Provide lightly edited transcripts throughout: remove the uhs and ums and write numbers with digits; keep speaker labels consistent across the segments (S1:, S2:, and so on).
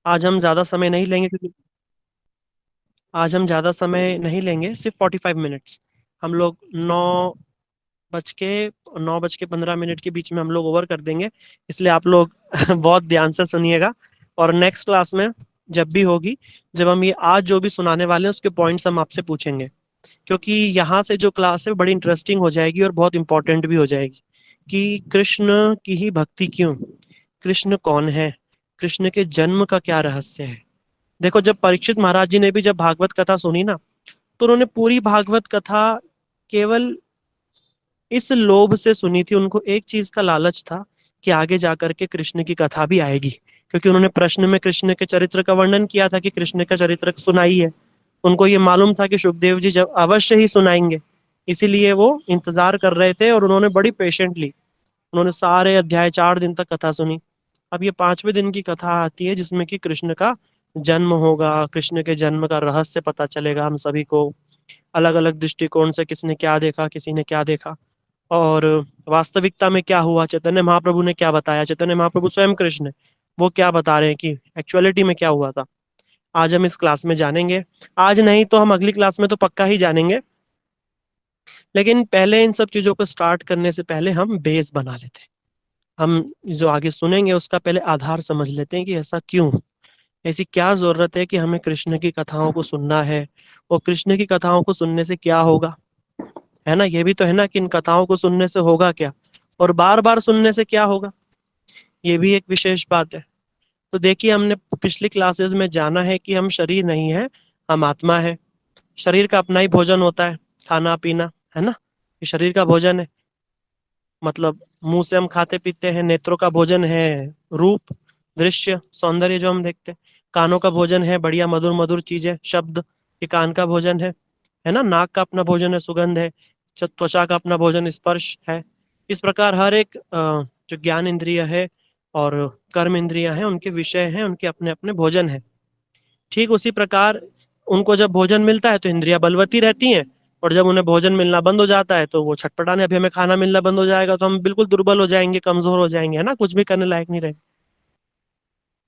S1: आज हम ज़्यादा समय नहीं लेंगे क्योंकि आज हम ज़्यादा समय नहीं लेंगे, सिर्फ 45 मिनट्स। हम लोग 9 बज के 15 मिनट के बीच में हम लोग ओवर कर देंगे। इसलिए आप लोग बहुत ध्यान से सुनिएगा। और नेक्स्ट क्लास में जब भी होगी, जब हम ये आज जो भी सुनाने वाले हैं उसके पॉइंट्स हम आपसे पूछेंगे, क्योंकि यहाँ से जो क्लास है बड़ी इंटरेस्टिंग हो जाएगी और बहुत इंपॉर्टेंट भी हो जाएगी कि कृष्ण की ही भक्ति क्यों, कृष्ण कौन है, कृष्ण के जन्म का क्या रहस्य है। देखो, जब परीक्षित महाराज जी ने भी जब भागवत कथा सुनी ना, तो उन्होंने पूरी भागवत कथा केवल इस लोभ से सुनी थी। उनको एक चीज का लालच था कि आगे जाकर के कृष्ण की कथा भी आएगी, क्योंकि उन्होंने प्रश्न में कृष्ण के चरित्र का वर्णन किया था कि कृष्ण का चरित्र सुनाई है। उनको ये मालूम था कि सुखदेव जी जब अवश्य ही सुनाएंगे, इसीलिए वो इंतजार कर रहे थे और उन्होंने बड़ी पेशेंटली उन्होंने सारे अध्याय 4 दिन तक कथा सुनी। अब ये 5वें दिन की कथा आती है जिसमें कि कृष्ण का जन्म होगा, कृष्ण के जन्म का रहस्य पता चलेगा हम सभी को। अलग अलग दृष्टिकोण से किसने क्या देखा, किसी ने क्या देखा, और वास्तविकता में क्या हुआ, चैतन्य महाप्रभु ने क्या बताया, चैतन्य महाप्रभु स्वयं कृष्ण है, वो क्या बता रहे हैं कि एक्चुअलिटी में क्या हुआ था। आज हम इस क्लास में जानेंगे। आज नहीं तो हम अगली क्लास में तो पक्का ही जानेंगे, लेकिन पहले इन सब चीजों को स्टार्ट करने से पहले हम बेस बना लेते हैं। हम जो आगे सुनेंगे उसका पहले आधार समझ लेते हैं कि ऐसा क्यों, ऐसी क्या जरूरत है कि हमें कृष्ण की कथाओं को सुनना है, और कृष्ण की कथाओं को सुनने से क्या होगा, है ना। ये भी तो है ना कि इन कथाओं को सुनने से होगा क्या, और बार बार सुनने से क्या होगा, ये भी एक विशेष बात है। तो देखिए, हमने पिछली क्लासेस में जाना है कि हम शरीर नहीं है, हम आत्मा है। शरीर का अपना ही भोजन होता है, खाना पीना, है ना। ये शरीर का भोजन है, मतलब मुंह से हम खाते पीते हैं। नेत्रों का भोजन है रूप, दृश्य, सौंदर्य जो हम देखते हैं। कानों का भोजन है बढ़िया मधुर मधुर चीजें, शब्द, ये कान का भोजन है ना। नाक का अपना भोजन है सुगंध है। त्वचा का अपना भोजन स्पर्श है। इस प्रकार हर एक जो ज्ञान इंद्रिय है और कर्म इंद्रियां हैं, उनके विषय हैं, उनके अपने अपने भोजन है। ठीक उसी प्रकार उनको जब भोजन मिलता है तो इंद्रियां बलवती रहती हैं, और जब उन्हें भोजन मिलना बंद हो जाता है तो वो छटपटाने, अभी हमें खाना मिलना बंद हो जाएगा तो हम बिल्कुल दुर्बल हो जाएंगे, कमजोर हो जाएंगे, है ना, कुछ भी करने लायक नहीं रहे।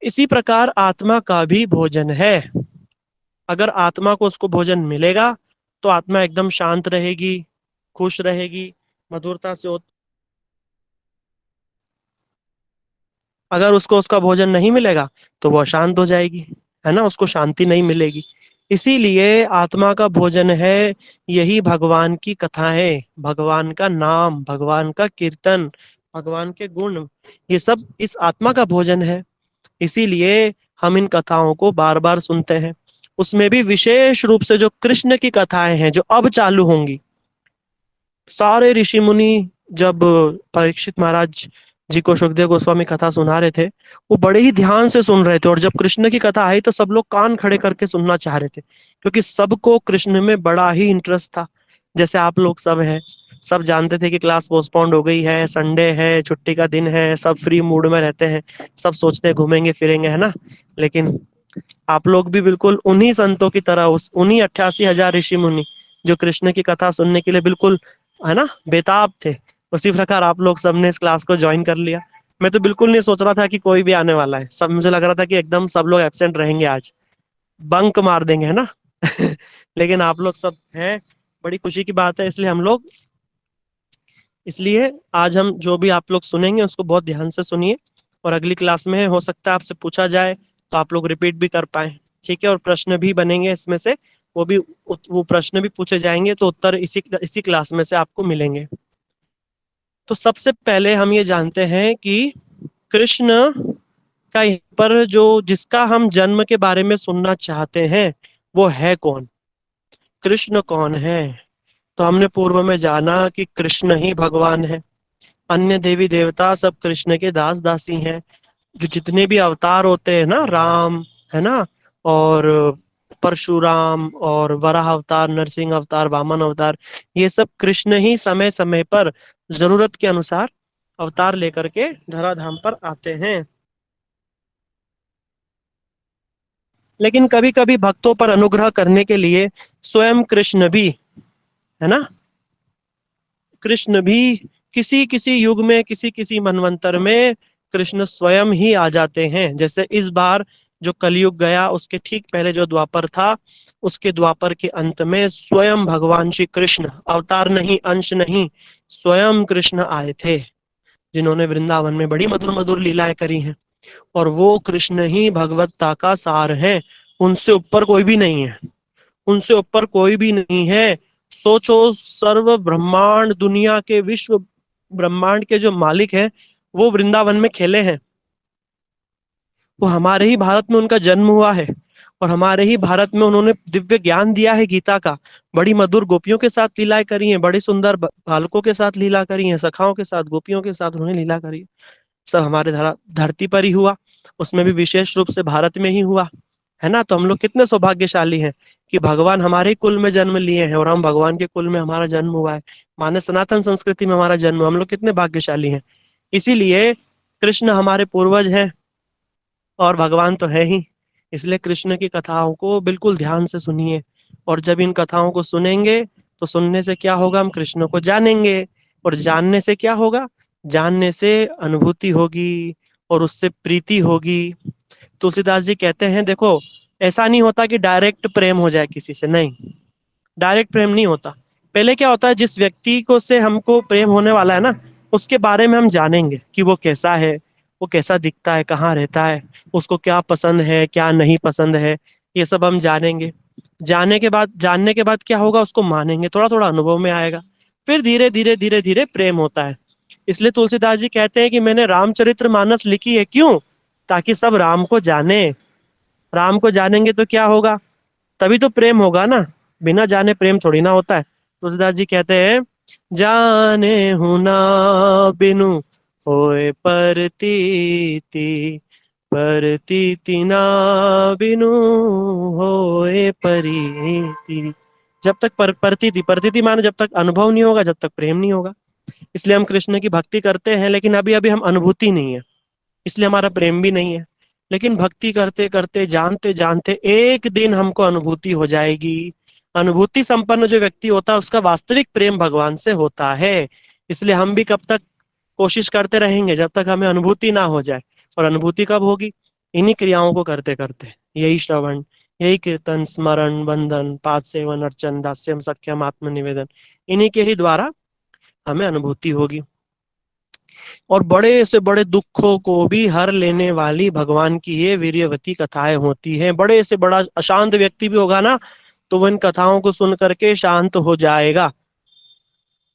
S1: इसी प्रकार आत्मा का भी भोजन है। अगर आत्मा को उसको भोजन मिलेगा तो आत्मा एकदम शांत रहेगी, खुश रहेगी, मधुरता से। अगर उसको उसका भोजन नहीं मिलेगा तो वो अशांत हो जाएगी, है ना, उसको शांति नहीं मिलेगी। इसीलिए आत्मा का भोजन है यही भगवान की कथाएं, भगवान का नाम, भगवान का कीर्तन, भगवान के गुण, ये सब इस आत्मा का भोजन है। इसीलिए हम इन कथाओं को बार बार सुनते हैं। उसमें भी विशेष रूप से जो कृष्ण की कथाएं हैं जो अब चालू होंगी, सारे ऋषि मुनि जब परीक्षित महाराज जी को सुखदेव गोस्वामी कथा सुना रहे थे, वो बड़े ही ध्यान से सुन रहे थे। और जब कृष्ण की कथा आई तो सब लोग कान खड़े करके सुनना चाह रहे थे, क्योंकि सबको कृष्ण में बड़ा ही इंटरेस्ट था। जैसे आप लोग सब हैं, सब जानते थे कि क्लास पोस्टपोन्ड हो गई है, संडे है, छुट्टी का दिन है, सब फ्री मूड में रहते हैं, सब सोचते हैं घूमेंगे फिरेंगे, है ना। लेकिन आप लोग भी बिल्कुल उन्हीं संतों की तरह, उस उन्हीं 88,000 ऋषि मुनि जो कृष्ण की कथा सुनने के लिए बिल्कुल, है ना, बेताब थे, उसी प्रकार आप लोग सबने इस क्लास को ज्वाइन कर लिया। मैं तो बिल्कुल नहीं सोच रहा था कि कोई भी आने वाला है, सब मुझे लग रहा था कि एकदम सब लोग एब्सेंट रहेंगे, आज बंक मार देंगे, है ना। लेकिन आप लोग सब हैं, बड़ी खुशी की बात है। इसलिए आज हम जो भी आप लोग सुनेंगे उसको बहुत ध्यान से सुनिए, और अगली क्लास में हो सकता है आपसे पूछा जाए तो आप लोग रिपीट भी कर पाए, ठीक है। और प्रश्न भी बनेंगे इसमें से, वो प्रश्न भी पूछे जाएंगे तो उत्तर इसी इसी क्लास में से आपको मिलेंगे। तो सबसे पहले हम ये जानते हैं कि कृष्ण का यहाँ पर जो जिसका हम जन्म के बारे में सुनना चाहते हैं वो है कौन, कृष्ण कौन है। तो हमने पूर्व में जाना कि कृष्ण ही भगवान है, अन्य देवी देवता सब कृष्ण के दास दासी हैं। जो जितने भी अवतार होते हैं ना, राम, है ना, और परशुराम और वराह अवतार, नरसिंह अवतार, वामन अवतार, ये सब कृष्ण ही समय समय पर जरूरत के अनुसार अवतार लेकर के धराधाम पर आते हैं। लेकिन कभी कभी भक्तों पर अनुग्रह करने के लिए स्वयं कृष्ण भी, है ना, कृष्ण भी किसी किसी युग में, किसी किसी मनवंतर में कृष्ण स्वयं ही आ जाते हैं। जैसे इस बार जो कलयुग गया उसके ठीक पहले जो द्वापर था, उसके द्वापर के अंत में स्वयं भगवान श्री कृष्ण, अवतार नहीं, अंश नहीं, स्वयं कृष्ण आए थे, जिन्होंने वृंदावन में बड़ी मधुर मधुर लीलाएं करी हैं। और वो कृष्ण ही भगवत्ता का सार है, उनसे ऊपर कोई भी नहीं है, उनसे ऊपर कोई भी नहीं है। सोचो, सर्व ब्रह्मांड, दुनिया के, विश्व ब्रह्मांड के जो मालिक हैं, वो वृंदावन में खेले हैं। वो हमारे ही भारत में उनका जन्म हुआ है, और हमारे ही भारत में उन्होंने दिव्य ज्ञान दिया है गीता का। बड़ी मधुर गोपियों के साथ लीलाएं करी हैं, बड़ी सुंदर बालकों के साथ लीला करी है, सखाओं के साथ, गोपियों के साथ उन्होंने लीला करी है। सब हमारे धरती पर ही हुआ, उसमें भी विशेष रूप से भारत में ही हुआ, है ना। तो हम लोग कितने सौभाग्यशाली हैं कि भगवान हमारे ही कुल में जन्म लिए हैं, और हम भगवान के कुल में हमारा जन्म हुआ है, माने सनातन संस्कृति में हमारा जन्म, हम लोग कितने भाग्यशाली हैं। इसीलिए कृष्ण हमारे पूर्वज हैं, और भगवान तो है ही। इसलिए कृष्ण की कथाओं को बिल्कुल ध्यान से सुनिए, और जब इन कथाओं को सुनेंगे तो सुनने से क्या होगा, हम कृष्ण को जानेंगे, और जानने से क्या होगा, जानने से अनुभूति होगी, और उससे प्रीति होगी। तुलसीदास जी कहते हैं, देखो, ऐसा नहीं होता कि डायरेक्ट प्रेम हो जाए किसी से, नहीं, डायरेक्ट प्रेम नहीं होता। पहले क्या होता है, जिस व्यक्ति को से हमको प्रेम होने वाला है ना, उसके बारे में हम जानेंगे कि वो कैसा है, वो कैसा दिखता है, कहाँ रहता है, उसको क्या पसंद है, क्या नहीं पसंद है, ये सब हम जानेंगे। जानने के बाद क्या होगा, उसको मानेंगे, थोड़ा थोड़ा अनुभव में आएगा, फिर धीरे धीरे धीरे धीरे प्रेम होता है। इसलिए तुलसीदास जी कहते हैं कि मैंने रामचरित्र मानस लिखी है, क्यों, ताकि सब राम को जाने। राम को जानेंगे तो क्या होगा, तभी तो प्रेम होगा ना, बिना जाने प्रेम थोड़ी ना होता है। तुलसीदास जी कहते हैं, जाने हूं ना बिनु होए परतीति, परतीति ना बिनु होए परीति। जब तक परतीति, परतीति माने जब तक अनुभव नहीं होगा, जब तक प्रेम नहीं होगा। इसलिए हम कृष्ण की भक्ति करते हैं, लेकिन अभी अभी हम अनुभूति नहीं है, इसलिए हमारा प्रेम भी नहीं है। लेकिन भक्ति करते करते, जानते जानते, एक दिन हमको अनुभूति हो जाएगी। अनुभूति संपन्न जो व्यक्ति होता है, उसका वास्तविक प्रेम भगवान से होता है। इसलिए हम भी कब तक कोशिश करते रहेंगे, जब तक हमें अनुभूति ना हो जाए। और अनुभूति कब होगी, इन्हीं क्रियाओं को करते करते, यही श्रवण, यही कीर्तन, स्मरण, वंदन, पाद सेवन, अर्चन, दास्यम, सख्यम, आत्मनिवेदन, इन्हीं के ही द्वारा हमें अनुभूति होगी। और बड़े से बड़े दुखों को भी हर लेने वाली भगवान की ये वीर्यवती कथाएं होती हैं। बड़े से बड़ा अशांत व्यक्ति भी होगा ना, तो वो इन कथाओं को सुन करके शांत हो जाएगा।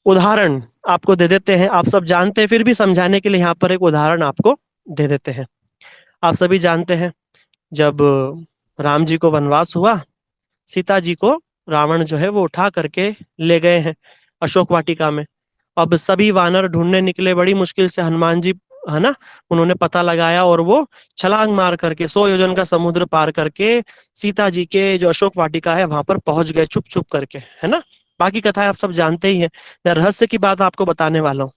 S1: उदाहरण आपको दे देते हैं, आप सब जानते हैं, फिर भी समझाने के लिए यहाँ पर एक उदाहरण आपको दे देते हैं। आप सभी जानते हैं, जब राम जी को वनवास हुआ, सीता जी को रावण जो है वो उठा करके ले गए हैं अशोक वाटिका में। अब सभी वानर ढूंढने निकले, बड़ी मुश्किल से हनुमान जी, है ना, उन्होंने पता लगाया, और वो छलांग मार करके 100 योजन का समुद्र पार करके सीता जी के जो अशोक वाटिका है वहां पर पहुंच गए, छुप छुप करके, है ना। बाकी कथाएं आप सब जानते ही हैं, मैं रहस्य की बात आपको बताने वाला हूँ।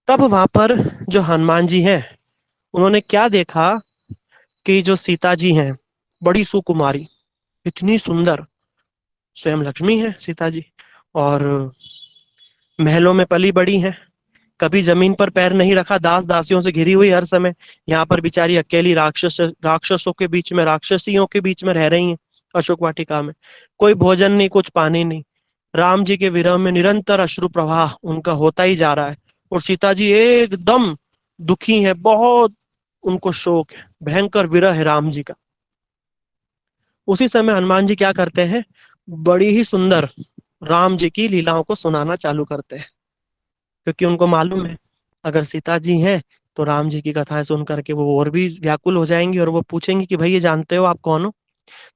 S1: तब वहां पर जो हनुमान जी हैं, उन्होंने क्या देखा कि जो सीता जी हैं, बड़ी सुकुमारी, इतनी सुंदर, स्वयं लक्ष्मी है सीता जी, और महलों में पली बड़ी हैं, कभी जमीन पर पैर नहीं रखा, दास दासियों से घिरी हुई हर समय। यहाँ पर बेचारी अकेली राक्षसों के बीच में, राक्षसियों के बीच में रह रही हैं अशोक वाटिका में। कोई भोजन नहीं, कुछ पानी नहीं। राम जी के विरह में निरंतर अश्रु प्रवाह उनका होता ही जा रहा है, और सीता जी एकदम दुखी है, बहुत उनको शोक है, भयंकर विरह है राम जी का। उसी समय हनुमान जी क्या करते हैं, बड़ी ही सुंदर राम जी की लीलाओं को सुनाना चालू करते हैं, क्योंकि उनको मालूम है अगर सीता जी हैं तो राम जी की कथाएं सुन करके वो और भी व्याकुल हो जाएंगी, और वो पूछेंगी कि भाई ये जानते हो आप कौन हो।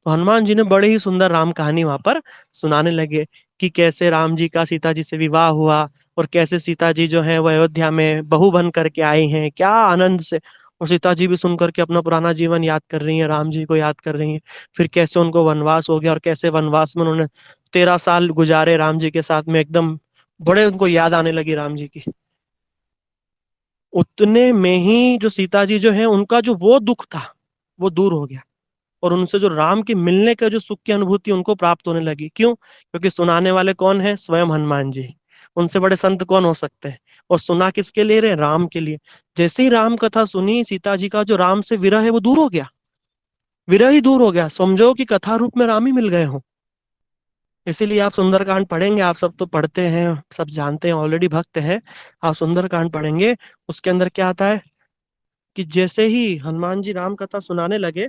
S1: तो हनुमान जी ने बड़े ही सुंदर राम कहानी वहां पर सुनाने लगे, कि कैसे राम जी का सीता जी से विवाह हुआ, और कैसे सीता जी जो है वो अयोध्या में बहू बन करके आई हैं, क्या आनंद से। और सीता जी भी सुन करके अपना पुराना जीवन याद कर रही हैं, राम जी को याद कर रही हैं। फिर कैसे उनको वनवास हो गया, और कैसे वनवास में उन्होंने 13 साल गुजारे राम जी के साथ में, एकदम बड़े उनको याद आने लगी राम जी की। उतने में ही जो सीता जी जो है, उनका जो वो दुख था वो दूर हो गया, और उनसे जो राम के मिलने का जो सुख की अनुभूति उनको प्राप्त होने लगी। क्यों, क्योंकि सुनाने वाले कौन है, स्वयं हनुमान जी। उनसे बड़े संत कौन हो सकते हैं, और सुना किसके लिए रहे, राम के लिए। जैसे ही राम कथा सुनी, सीता जी का जो राम से विरह है वो दूर हो गया, विरह ही दूर हो गया, समझो कि कथा रूप में राम ही मिल गए हो। इसीलिए आप सुंदरकांड पढ़ेंगे, आप सब तो पढ़ते हैं, सब जानते हैं, ऑलरेडी भक्त हैं। आप सुंदरकांड पढ़ेंगे, उसके अंदर क्या आता है कि जैसे ही हनुमान जी राम कथा सुनाने लगे,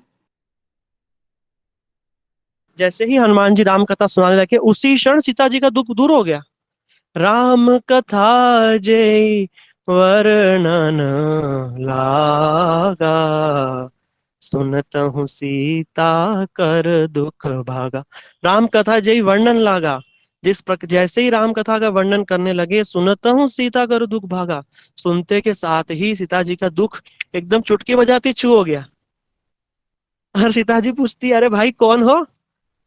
S1: जैसे ही हनुमान जी राम कथा सुनाने लगे, उसी क्षण सीता जी का दुख दूर हो गया। राम कथा जय वर्णन लागा, सुनत हूँ सीता कर दुख भागा। राम कथा जय वर्णन लागा, जैसे ही राम कथा का वर्णन करने लगे, सुनत हूँ सीता कर दुख भागा, सुनते के साथ ही सीता जी का दुख एकदम चुटकी बजाती छू हो गया। और सीता जी पूछती, अरे भाई कौन हो,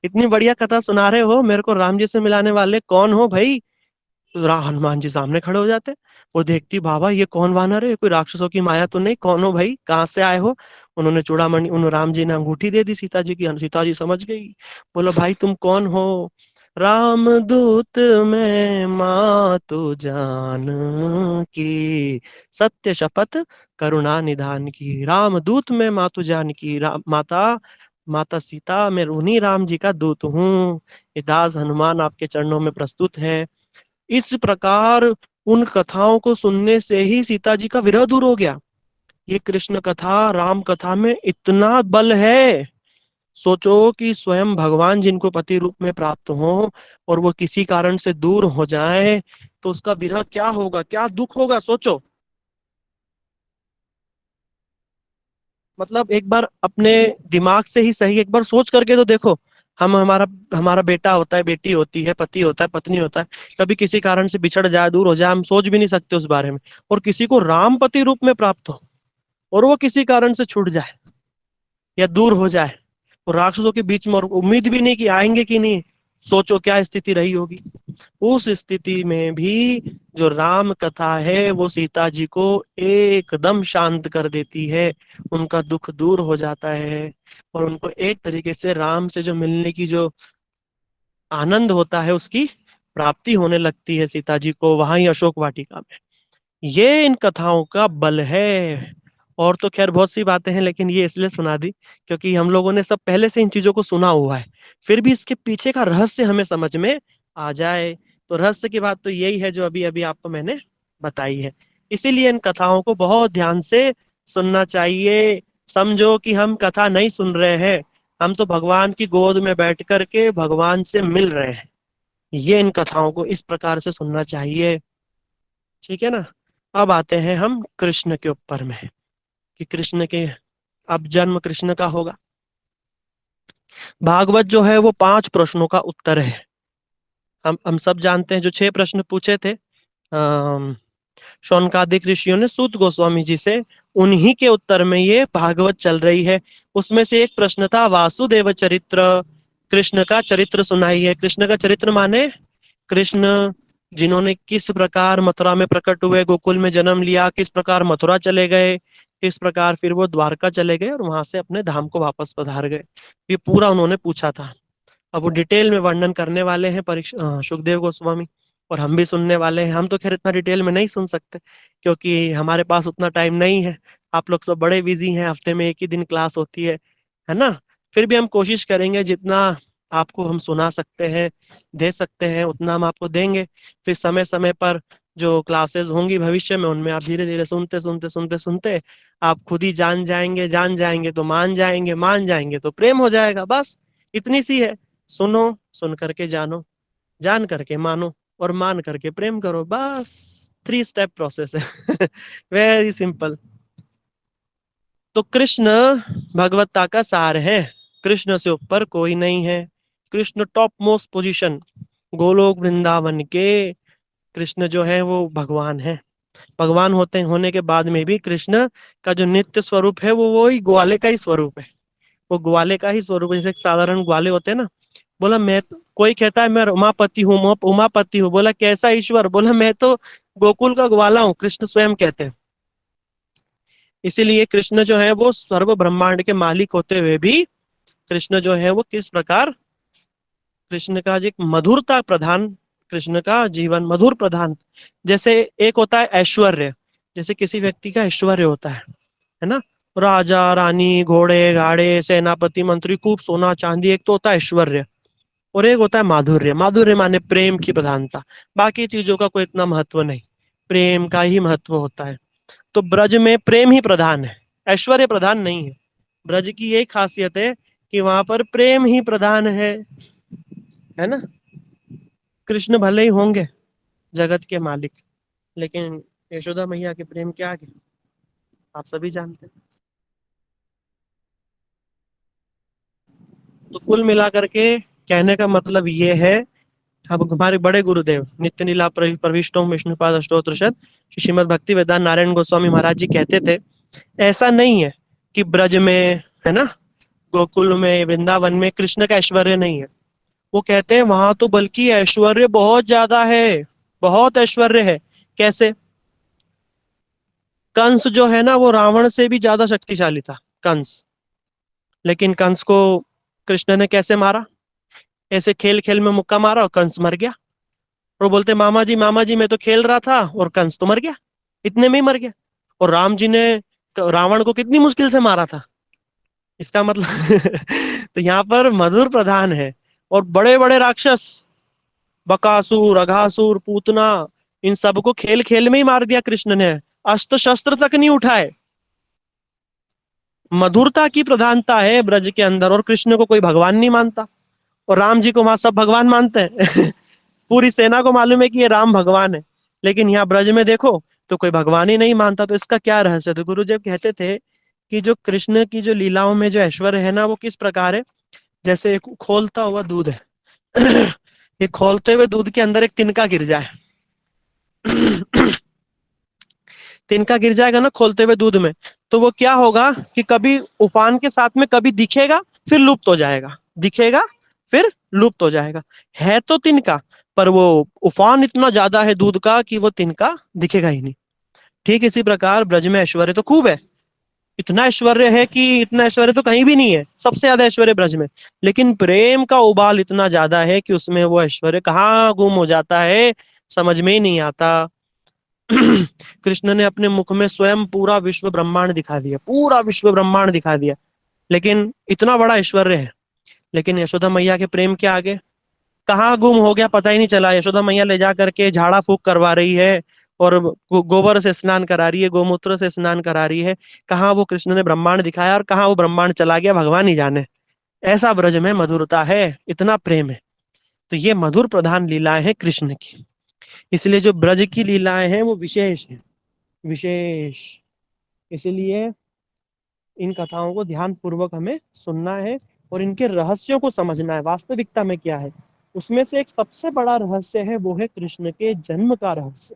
S1: इतनी बढ़िया कथा सुना रहे हो, मेरे को राम जी से मिलाने वाले कौन हो भाई। तो हनुमान जी सामने खड़े हो जाते। वो देखती, बाबा ये कौन वानर है, कोई राक्षसों की माया तो नहीं, कौन हो भाई, कहाँ से आए हो। उन्होंने चूड़ामणि, उन्होंने राम जी ने अंगूठी दे दी सीता जी की। सीता जी समझ गई, बोलो भाई तुम कौन हो। राम दूत मैं मातु जान की, सत्य शपथ करुणा निधान की। राम दूत मैं मातु जान की, माता, माता सीता मैं उन्हीं राम जी का दूत हूँ। ये दास हनुमान आपके चरणों में प्रस्तुत है। इस प्रकार उन कथाओं को सुनने से ही सीता जी का विरह दूर हो गया। ये कृष्ण कथा, राम कथा में इतना बल है। सोचो कि स्वयं भगवान जिनको पति रूप में प्राप्त हो और वो किसी कारण से दूर हो जाए, तो उसका विरह क्या होगा, क्या दुख होगा, सोचो। मतलब एक बार अपने दिमाग से ही सही एक बार सोच करके तो देखो। हम हमारा हमारा बेटा होता है, बेटी होती है, पति होता है, पत्नी होता है, कभी किसी कारण से बिछड़ जाए, दूर हो जाए, हम सोच भी नहीं सकते उस बारे में। और किसी को राम पति रूप में प्राप्त हो और वो किसी कारण से छूट जाए या दूर हो जाए, और राक्षसों के बीच में, और उम्मीद भी नहीं कि आएंगे कि नहीं, सोचो क्या स्थिति रही होगी। उस स्थिति में भी जो राम कथा है वो सीता जी को एकदम शांत कर देती है, उनका दुख दूर हो जाता है, और उनको एक तरीके से राम से जो मिलने की जो आनंद होता है उसकी प्राप्ति होने लगती है सीता जी को, वहां ही अशोक वाटिका में। ये इन कथाओं का बल है। और तो खैर बहुत सी बातें हैं, लेकिन ये इसलिए सुना दी क्योंकि हम लोगों ने सब पहले से इन चीजों को सुना हुआ है, फिर भी इसके पीछे का रहस्य हमें समझ में आ जाए। तो रहस्य की बात तो यही है जो अभी अभी आपको मैंने बताई है। इसीलिए इन कथाओं को बहुत ध्यान से सुनना चाहिए। समझो कि हम कथा नहीं सुन रहे हैं, हम तो भगवान की गोद में बैठ करके भगवान से मिल रहे हैं। ये इन कथाओं को इस प्रकार से सुनना चाहिए। ठीक है ना। अब आते हैं हम कृष्ण के ऊपर में, कि कृष्ण के, अब जन्म कृष्ण का होगा। भागवत जो है वो 5 प्रश्नों का उत्तर है। हम सब जानते हैं, जो 6 प्रश्न पूछे थे शौनकादिक ऋषियों ने सूत गोस्वामी जी से, उन्हीं के उत्तर में ये भागवत चल रही है। उसमें से एक प्रश्न था वासुदेव चरित्र, कृष्ण का चरित्र सुनाइए। कृष्ण का चरित्र माने कृष्ण जिन्होंने किस प्रकार मथुरा में प्रकट हुए, गोकुल में जन्म लिया, किस प्रकार मथुरा चले गए, किस प्रकार फिर वो द्वारका चले गए और वहां से अपने धाम को वापस पधार गए, ये पूरा उन्होंने पूछा था। अब वो डिटेल में वर्णन करने वाले हैं सुखदेव गोस्वामी, और हम भी सुनने वाले हैं। हम तो खैर इतना डिटेल में नहीं सुन सकते क्योंकि हमारे पास उतना टाइम नहीं है। आप लोग सब बड़े बिजी हैं, हफ्ते में एक ही दिन क्लास होती है ना। फिर भी हम कोशिश करेंगे जितना आपको हम सुना सकते हैं, दे सकते हैं, उतना हम आपको देंगे। फिर समय समय पर जो क्लासेस होंगी भविष्य में, उनमें आप धीरे धीरे सुनते सुनते सुनते सुनते आप खुद ही जान जाएंगे, जान जाएंगे तो मान जाएंगे, मान जाएंगे तो प्रेम हो जाएगा। बस इतनी सी है। सुनो, सुन करके जानो, जान करके मानो, और मान करके प्रेम करो। बस 3 स्टेप प्रोसेस है। Very simple. तो कृष्ण भगवत्ता का सार है, कृष्ण से ऊपर कोई नहीं है। Krishna top most position, Golok Vrindavan के कृष्ण जो है वो भगवान है। भगवान होते होने के बाद में भी कृष्ण का जो नित्य स्वरूप है वो वही ग्वाले का ही स्वरूप है। वो ग्वाले का ही स्वरूप है, जैसे एक साधारण ग्वाले होते हैं ना। बोला मैं कोई कहता है मैं उमापति हूँ, उमापति हूँ, बोला कैसा ईश्वर, बोला मैं तो गोकुल का ग्वाला हूँ, कृष्ण स्वयं कहते हैं। इसीलिए कृष्ण जो है वो सर्व ब्रह्मांड के मालिक होते हुए भी कृष्ण जो है वो किस प्रकार, कृष्ण का जो एक मधुरता प्रधान, कृष्ण का जीवन मधुर प्रधान। जैसे एक होता है ऐश्वर्य, जैसे किसी व्यक्ति का ऐश्वर्य होता है ना। राजा रानी, घोड़े गाड़े, सेनापति मंत्री, खूब सोना चांदी, एक तो होता है ऐश्वर्य और एक होता है माधुर्य। माधुर्य माने प्रेम की प्रधानता, बाकी चीजों का कोई इतना महत्व नहीं, प्रेम का ही महत्व होता है। तो ब्रज में प्रेम ही प्रधान है, ऐश्वर्य प्रधान नहीं है। ब्रज की यही खासियत है कि वहां पर प्रेम ही प्रधान है ना। कृष्ण भले ही होंगे जगत के मालिक, लेकिन यशोदा मैया के प्रेम के आगे आप सभी जानते हैं। तो कुल मिलाकर के कहने का मतलब ये है, अब हमारे बड़े गुरुदेव नित्य लीला प्रविष्टोम विष्णुपाद अष्टोत्तरशत श्रीमद् भक्ति वेदांत नारायण गोस्वामी महाराज जी कहते थे, ऐसा नहीं है कि ब्रज में, है ना, गोकुल में, वृंदावन में कृष्ण का ऐश्वर्य नहीं है। वो कहते हैं वहां तो बल्कि ऐश्वर्य बहुत ज्यादा है, बहुत ऐश्वर्य है। कैसे? कंस जो है ना वो रावण से भी ज्यादा शक्तिशाली था, कंस। लेकिन कंस को कृष्ण ने कैसे मारा? ऐसे खेल खेल में मुक्का मारा और कंस मर गया। और बोलते मामा जी मैं तो खेल रहा था और कंस तो मर गया, इतने में ही मर गया। और राम जी ने रावण को कितनी मुश्किल से मारा था। इसका मतलब तो यहाँ पर मधुर प्रधान है। और बड़े बड़े राक्षस, बकासुर, अघासुर, पूतना, इन सबको खेल खेल में ही मार दिया कृष्ण ने, अस्त्र शस्त्र तक नहीं उठाए। मधुरता की प्रधानता है ब्रज के अंदर, और कृष्ण को कोई भगवान नहीं मानता, और राम जी को वहां सब भगवान मानते हैं। पूरी सेना को मालूम है कि ये राम भगवान है, लेकिन यहाँ ब्रज में देखो तो कोई भगवान ही नहीं मानता। तो इसका क्या रहस्य? तो गुरुदेव कहते थे कि जो कृष्ण की जो लीलाओं में जो ऐश्वर्य है ना वो किस प्रकार है, जैसे एक खोलता हुआ दूध है। ये खोलते हुए दूध के अंदर एक तिनका गिर जाए, तिनका गिर जाएगा ना खोलते हुए दूध में, तो वो क्या होगा कि कभी उफान के साथ में कभी दिखेगा फिर लुप्त हो जाएगा, दिखेगा फिर लुप्त हो जाएगा। है तो तिनका, पर वो उफान इतना ज्यादा है दूध का कि वो तिनका दिखेगा ही नहीं। ठीक इसी प्रकार ब्रज में ऐश्वर्य तो खूब है, इतना ऐश्वर्य है कि इतना ऐश्वर्य तो कहीं भी नहीं है, सबसे ज्यादा ऐश्वर्य ब्रज में। लेकिन प्रेम का उबाल इतना ज्यादा है कि उसमें वो ऐश्वर्य कहाँ गुम हो जाता है, समझ में ही नहीं आता। कृष्ण ने अपने मुख में स्वयं पूरा विश्व ब्रह्मांड दिखा दिया, पूरा विश्व ब्रह्मांड दिखा दिया, लेकिन इतना बड़ा ऐश्वर्य है, लेकिन यशोदा मैया के प्रेम के आगे कहाँ गुम हो गया पता ही नहीं चला। यशोदा मैया ले जा करके झाड़ा फूक करवा रही है और गोबर से स्नान करा रही है, गोमूत्र से स्नान करा रही है। कहाँ वो कृष्ण ने ब्रह्मांड दिखाया और कहाँ वो ब्रह्मांड चला गया, भगवान ही जाने। ऐसा ब्रज में मधुरता है, इतना प्रेम है। तो ये मधुर प्रधान लीलाएं हैं कृष्ण की, इसलिए जो ब्रज की लीलाएं हैं वो विशेष है, विशेष। इसलिए इन कथाओं को ध्यान पूर्वक हमें सुनना है और इनके रहस्यों को समझना है, वास्तविकता में क्या है। उसमें से एक सबसे बड़ा रहस्य है, वो है कृष्ण के जन्म का रहस्य।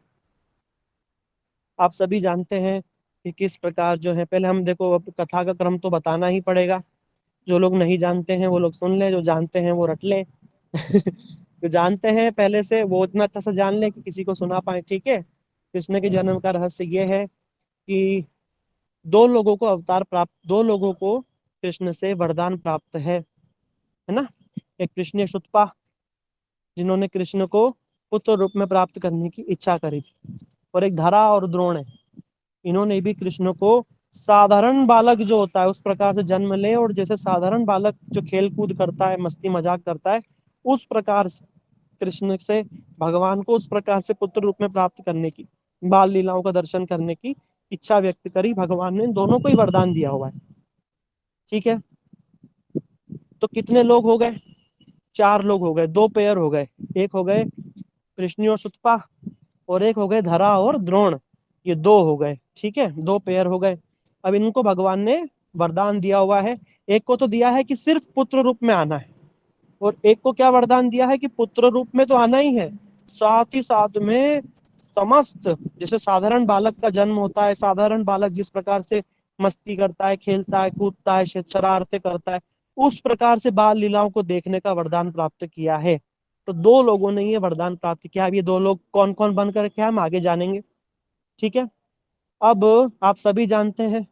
S1: आप सभी जानते हैं कि किस प्रकार जो है, पहले हम देखो अब कथा का क्रम तो बताना ही पड़ेगा। जो लोग नहीं जानते हैं वो लोग सुन लें, जो जानते हैं वो रट लें। जो जानते हैं पहले से वो इतना अच्छा से जान लें कि किसी को सुना पाए, ठीक है। कृष्ण के जन्म का रहस्य ये है कि दो लोगों को अवतार प्राप्त, दो लोगों को कृष्ण से वरदान प्राप्त है ना। एक कृष्ण शुतपा, जिन्होंने कृष्ण को पुत्र रूप में प्राप्त करने की इच्छा करी थी, और एक धरा और द्रोण है, इन्होंने भी कृष्ण को साधारण बालक जो होता है उस प्रकार से जन्म ले, और जैसे साधारण बालक जो खेल कूद करता है, मस्ती मजाक करता है, उस प्रकार से कृष्ण से भगवान को उस प्रकार से पुत्र रूप में प्राप्त करने की, बाल लीलाओं का दर्शन करने की इच्छा व्यक्त करी। भगवान ने दोनों को ही वरदान दिया हुआ है, ठीक है। तो कितने लोग हो गए? चार लोग हो गए, दो पेयर हो गए। एक हो गए कृष्ण और सुतपा, और एक हो गए धरा और द्रोण, ये दो हो गए, ठीक है, दो पेयर हो गए। अब इनको भगवान ने वरदान दिया हुआ है। एक को तो दिया है कि सिर्फ पुत्र रूप में आना है, और एक को क्या वरदान दिया है कि पुत्र रूप में तो आना ही है, साथ ही साथ में समस्त, जैसे साधारण बालक का जन्म होता है, साधारण बालक जिस प्रकार से मस्ती करता है, खेलता है, कूदता है, शरारतें करता है, उस प्रकार से बाल लीलाओं को देखने का वरदान प्राप्त किया है। तो दो लोगों ने ये वरदान प्राप्त किया। अब ये दो लोग कौन कौन बनकर के हम आगे जानेंगे, ठीक है। अब आप सभी जानते हैं,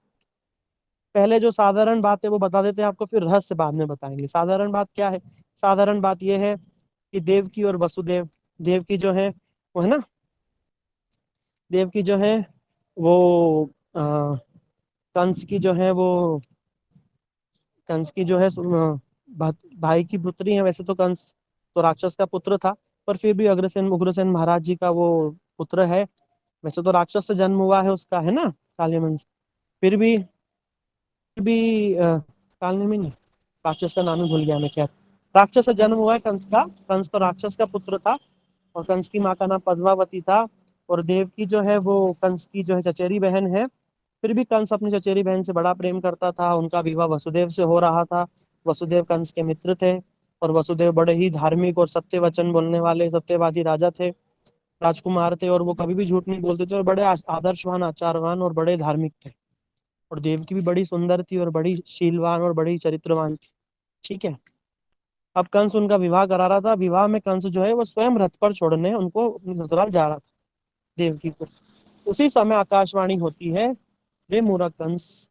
S1: पहले जो साधारण बात है वो बता देते हैं आपको, फिर रहस्य बाद में बताएंगे। साधारण बात क्या है? साधारण बात यह है कि देवकी और वसुदेव, देवकी जो है वो है ना, देवकी जो है वो कंस की जो है वो कंस की जो है भाई की पुत्री है। वैसे तो कंस तो राक्षस का पुत्र था, पर फिर भी अग्रसेन उग्रसेन महाराज जी का वो पुत्र है। वैसे तो राक्षस से जन्म हुआ है उसका, है ना, काल्यमन से। फिर भी काल्यमन नहीं, राक्षस का नाम ही भूल गया मैं। खैर, राक्षस से जन्म हुआ है कंस का। कंस तो राक्षस का पुत्र था, और कंस की माँ का नाम पद्मावती था। और देवकी जो है वो कंस की जो है चचेरी बहन है। फिर भी कंस अपनी चचेरी बहन से बड़ा प्रेम करता था। उनका विवाह वसुदेव से हो रहा था। वसुदेव कंस के मित्र थे, और वसुदेव बड़े ही धार्मिक और सत्य वचन बोलने वाले सत्यवादी राजा थे, राजकुमार थे। और वो कभी भी झूठ नहीं बोलते थे, और बड़े आदर्शवान, आचारवान और बड़े धार्मिक थे। और देवकी भी बड़ी सुंदर थी, और बड़ी शीलवान और बड़ी चरित्रवान थी। ठीक है। अब कंस उनका विवाह करा रहा था। विवाह में कंस जो है वो स्वयं रथ पर छोड़ने उनको अपनी ससुराल जा रहा था, देवकी को। उसी समय आकाशवाणी होती है, वे मूरख कंस,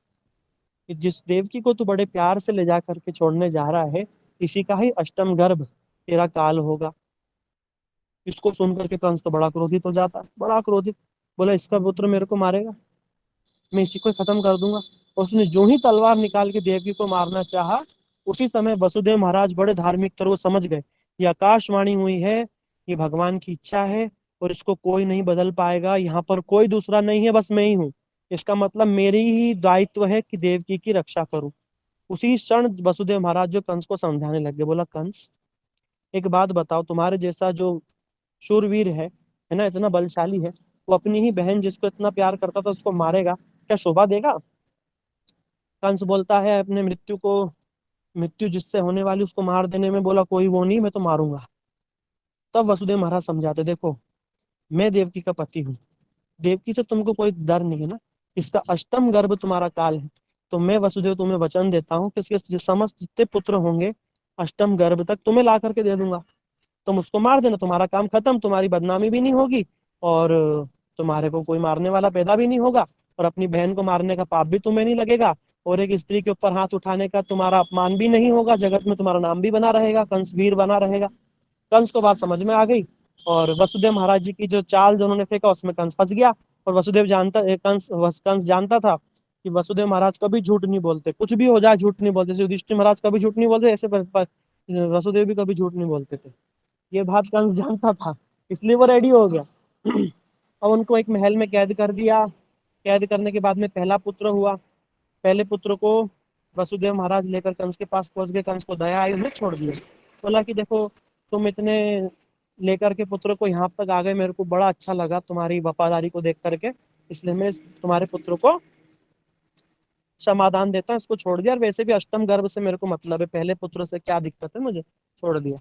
S1: कि जिस देवकी को तू बड़े प्यार से ले जा करके छोड़ने जा रहा है, इसी का ही अष्टम गर्भ तेरा काल होगा। इसको सुन करके कंस तो बड़ा क्रोधित हो जाता है, बड़ा क्रोधित। बोला, इसका पुत्र मेरे को मारेगा, मैं इसी को खत्म कर दूंगा। और उसने जो ही तलवार निकाल के देवकी को मारना चाहा, उसी समय वसुदेव महाराज बड़े धार्मिक थे, वो समझ गए ये आकाशवाणी हुई है, ये भगवान की इच्छा है, और इसको कोई नहीं बदल पाएगा। यहाँ पर कोई दूसरा नहीं है, बस मैं ही हूँ। इसका मतलब मेरी ही दायित्व है कि देवकी की रक्षा करूं। उसी क्षण वसुदेव महाराज जो कंस को समझाने लगे। बोला, कंस, एक बात बताओ, तुम्हारे जैसा जो शूरवीर है ना, इतना बलशाली है, वो अपनी ही बहन जिसको इतना प्यार करता था उसको मारेगा, क्या शोभा देगा? कंस बोलता है अपने मृत्यु जिससे होने वाली उसको मार देने में, बोला कोई वो नहीं, मैं तो मारूंगा। तब वसुदेव महाराज समझाते, देखो, मैं देवकी का पति हूँ, देवकी से तुमको कोई डर नहीं है ना, इसका अष्टम गर्भ तुम्हारा काल है। तो मैं वसुदेव तुम्हें वचन देता हूँ कि इसके समस्त जितने पुत्र होंगे, अष्टम गर्भ तक तुम्हें ला करके दे दूंगा। तुम उसको मार देना, तुम्हारा काम खत्म, तुम्हारी बदनामी भी नहीं होगी, और तुम्हारे को कोई मारने वाला पैदा भी नहीं होगा, और अपनी बहन को मारने का पाप भी तुम्हें नहीं लगेगा, और एक स्त्री के ऊपर हाथ उठाने का तुम्हारा अपमान भी नहीं होगा, जगत में तुम्हारा नाम भी बना रहेगा, कंस वीर बना रहेगा। कंस को बात समझ में आ गई, और वसुदेव महाराज जी की जो चाल जो उन्होंने फेंका उसमें कंस फंस गया। और वसुदेव जानता कंस जानता था कि वसुदेव महाराज कभी झूठ नहीं बोलते, कुछ भी हो जाए झूठ नहीं बोलते। जैसे युधिष्ठिर महाराज कभी झूठ नहीं बोलते, ऐसे वसुदेव भी कभी झूठ नहीं बोलते थे। ये बात कंस जानता था, इसलिए वो रेडी हो गया। अब उनको एक महल में कैद कर दिया। कैद करने के बाद में पहला पुत्र हुआ। पहले पुत्र को वसुदेव महाराज लेकर कंस के पास पहुंच गए। कंस को दया आई, उन्हें छोड़ दिया। बोला कि देखो, तुम इतने लेकर के पुत्र को यहाँ तक आ गए, मेरे को बड़ा अच्छा लगा तुम्हारी वफादारी को देख करके, इसलिए मैं तुम्हारे पुत्र को समाधान देता हूँ, इसको छोड़ दिया। और वैसे भी अष्टम गर्भ से मेरे को मतलब है, पहले पुत्र से क्या दिक्कत है, मुझे छोड़ दिया।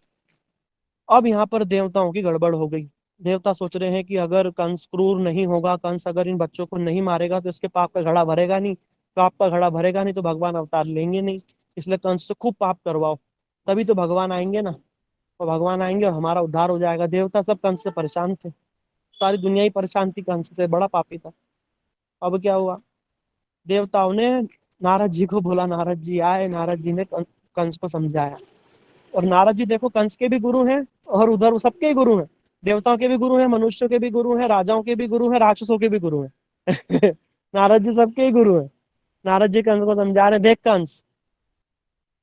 S1: अब यहाँ पर देवताओं की गड़बड़ हो गई। देवता सोच रहे हैं कि अगर कंस क्रूर नहीं होगा, कंस अगर इन बच्चों को नहीं मारेगा, तो इसके पाप का घड़ा भरेगा नहीं। पाप का घड़ा भरेगा नहीं तो भगवान अवतार लेंगे नहीं। इसलिए कंस से खूब पाप करवाओ, तभी तो भगवान आएंगे ना। और भगवान आएंगे और हमारा उद्धार हो जाएगा। देवता सब कंस से परेशान थे, सारी दुनिया ही परेशान थी, कंस से बड़ा पापी था। अब क्या हुआ, देवताओं ने नारद जी को बोला, नारद जी आए, नारद जी ने कंस को समझाया। और नारद जी देखो, कंस के भी गुरु हैं, और उधर सबके ही गुरु हैं। देवताओं के भी गुरु हैं, मनुष्यों के भी गुरु हैं, राजाओं के भी गुरु हैं, राक्षसों के भी गुरु हैं। नारद जी सबके ही गुरु हैं। नारद जी कंस को समझा रहे, देख कंस,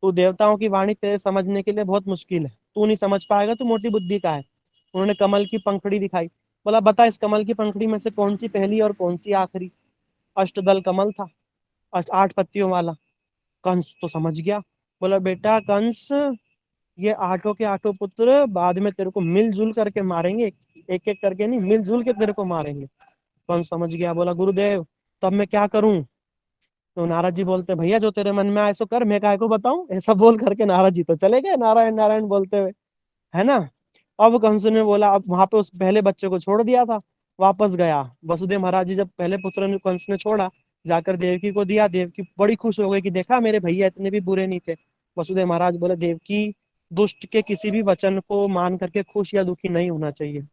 S1: तू देवताओं की वाणी तेरे समझने के लिए बहुत मुश्किल है, तू नहीं समझ पाएगा, तू मोटी बुद्धि का है। उन्होंने कमल की पंखड़ी दिखाई। बोला, बता, इस कमल की पंखड़ी में से कौन सी पहली और कौन सी आखिरी? अष्टदल कमल था, 8 पत्तियों वाला। कंस तो समझ गया। बोला, बेटा कंस, ये आठों के आठों पुत्र बाद में तेरे को मिलजुल करके मारेंगे, एक एक करके नहीं, मिलजुल के तेरे को मारेंगे। कंस समझ गया। बोला, गुरुदेव, तब मैं क्या करूं? तो नारद जी बोलते, भैया जो तेरे मन में आए सो कर, मैं काय को बताऊं। ऐसा बोल करके नारद जी तो चले गए, नारायण नारायण बोलते हुए, है ना। अब कंस ने बोला, अब वहां पे उस पहले बच्चे को छोड़ दिया था, वापस गया। वसुदेव महाराज जी जब पहले पुत्र ने कंस ने छोड़ा, जाकर देवकी को दिया। देवकी बड़ी खुश हो गई कि देखा, मेरे भैया इतने भी बुरे नहीं थे। वसुदेव महाराज बोले, देवकी, दुष्ट के किसी भी वचन को मान करके खुश या दुखी नहीं होना चाहिए,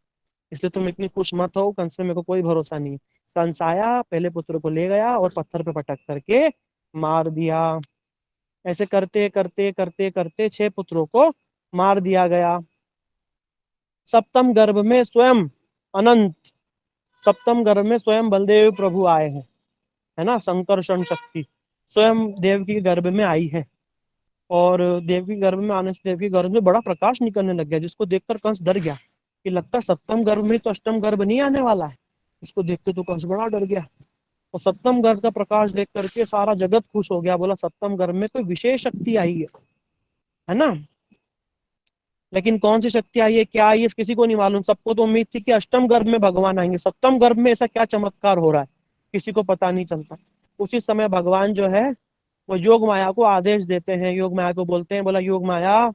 S1: इसलिए तुम इतनी खुश मत हो। कंस पे मेरे को कोई भरोसा नहीं है। कंस आया, पहले पुत्र को ले गया और पत्थर पे पटक करके मार दिया। ऐसे करते करते करते करते 6 पुत्रों को मार दिया गया। सप्तम गर्भ में स्वयं अनंत, सप्तम गर्भ में स्वयं बलदेव प्रभु आए हैं। है ना, संकर्षण शक्ति स्वयं देवकी के गर्भ में आई है। और देवकी के गर्भ में आने से देवकी के गर्भ में बड़ा प्रकाश निकलने लग गया, जिसको देखकर कंस डर गया कि लगता है सप्तम गर्भ में तो अष्टम गर्भ नहीं आने वाला है। इसको देख के तो कंस बड़ा डर गया। और सप्तम गर्भ का प्रकाश देख करके सारा जगत खुश हो गया, बोला सप्तम गर्भ में कोई विशेष शक्ति आई है ना। लेकिन कौन सी शक्ति आई है, क्या आई है, किसी को नहीं मालूम। सबको तो उम्मीद थी कि अष्टम गर्भ में भगवान आएंगे, सप्तम गर्भ में ऐसा क्या चमत्कार हो रहा है, किसी को पता नहीं चलता। उसी समय भगवान जो है वो योग माया को आदेश देते हैं, योग माया को बोलते हैं, बोला योग माया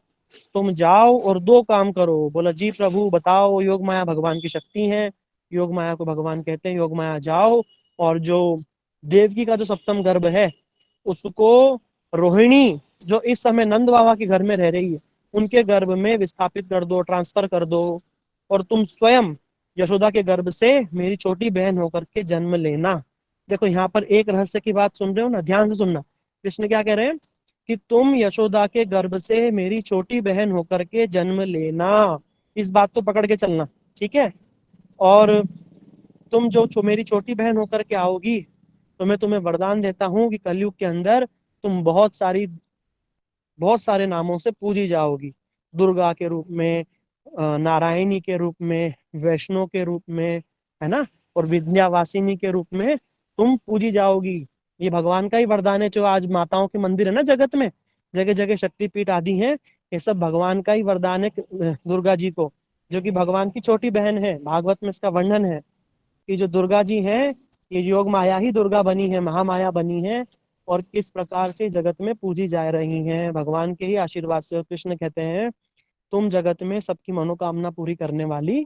S1: तुम जाओ और दो काम करो। बोला जी प्रभु बताओ। योग माया भगवान की शक्ति है, योग माया को भगवान कहते हैं, योग माया जाओ और जो देवकी का जो सप्तम गर्भ है उसको रोहिणी जो इस समय नंद बाबा के घर में रह रही है उनके गर्भ में विस्थापित कर दो, ट्रांसफर कर दो। और तुम स्वयं यशोदा के गर्भ से मेरी छोटी बहन होकर के जन्म लेना। देखो यहाँ पर एक रहस्य की बात सुन रहे हो ना, ध्यान से सुनना। कृष्ण क्या कह रहे हैं कि तुम यशोदा के गर्भ से मेरी छोटी बहन होकर के जन्म लेना, इस बात को पकड़ के चलना, ठीक है। और तुम जो मेरी छोटी बहन होकर के आओगी तो मैं तुम्हें वरदान देता हूँ कि कलयुग के अंदर तुम बहुत सारे नामों से पूजी जाओगी। दुर्गा के रूप में, नारायणी के रूप में, वैष्णो के रूप में, है ना, और विद्यावासिनी के रूप में तुम पूजी जाओगी। ये भगवान का ही वरदान है। जो आज माताओं के मंदिर है ना जगत में, जगह जगह शक्तिपीठ आदि हैं, ये सब भगवान का ही वरदान है दुर्गा जी को, जो कि भगवान की छोटी बहन है। भागवत में इसका वर्णन है कि जो दुर्गा जी हैं ये योग माया ही दुर्गा बनी है, महामाया बनी है, और किस प्रकार से जगत में पूजी जा रही हैं भगवान के ही आशीर्वाद से। और कृष्ण कहते हैं तुम जगत में सबकी मनोकामना पूरी करने वाली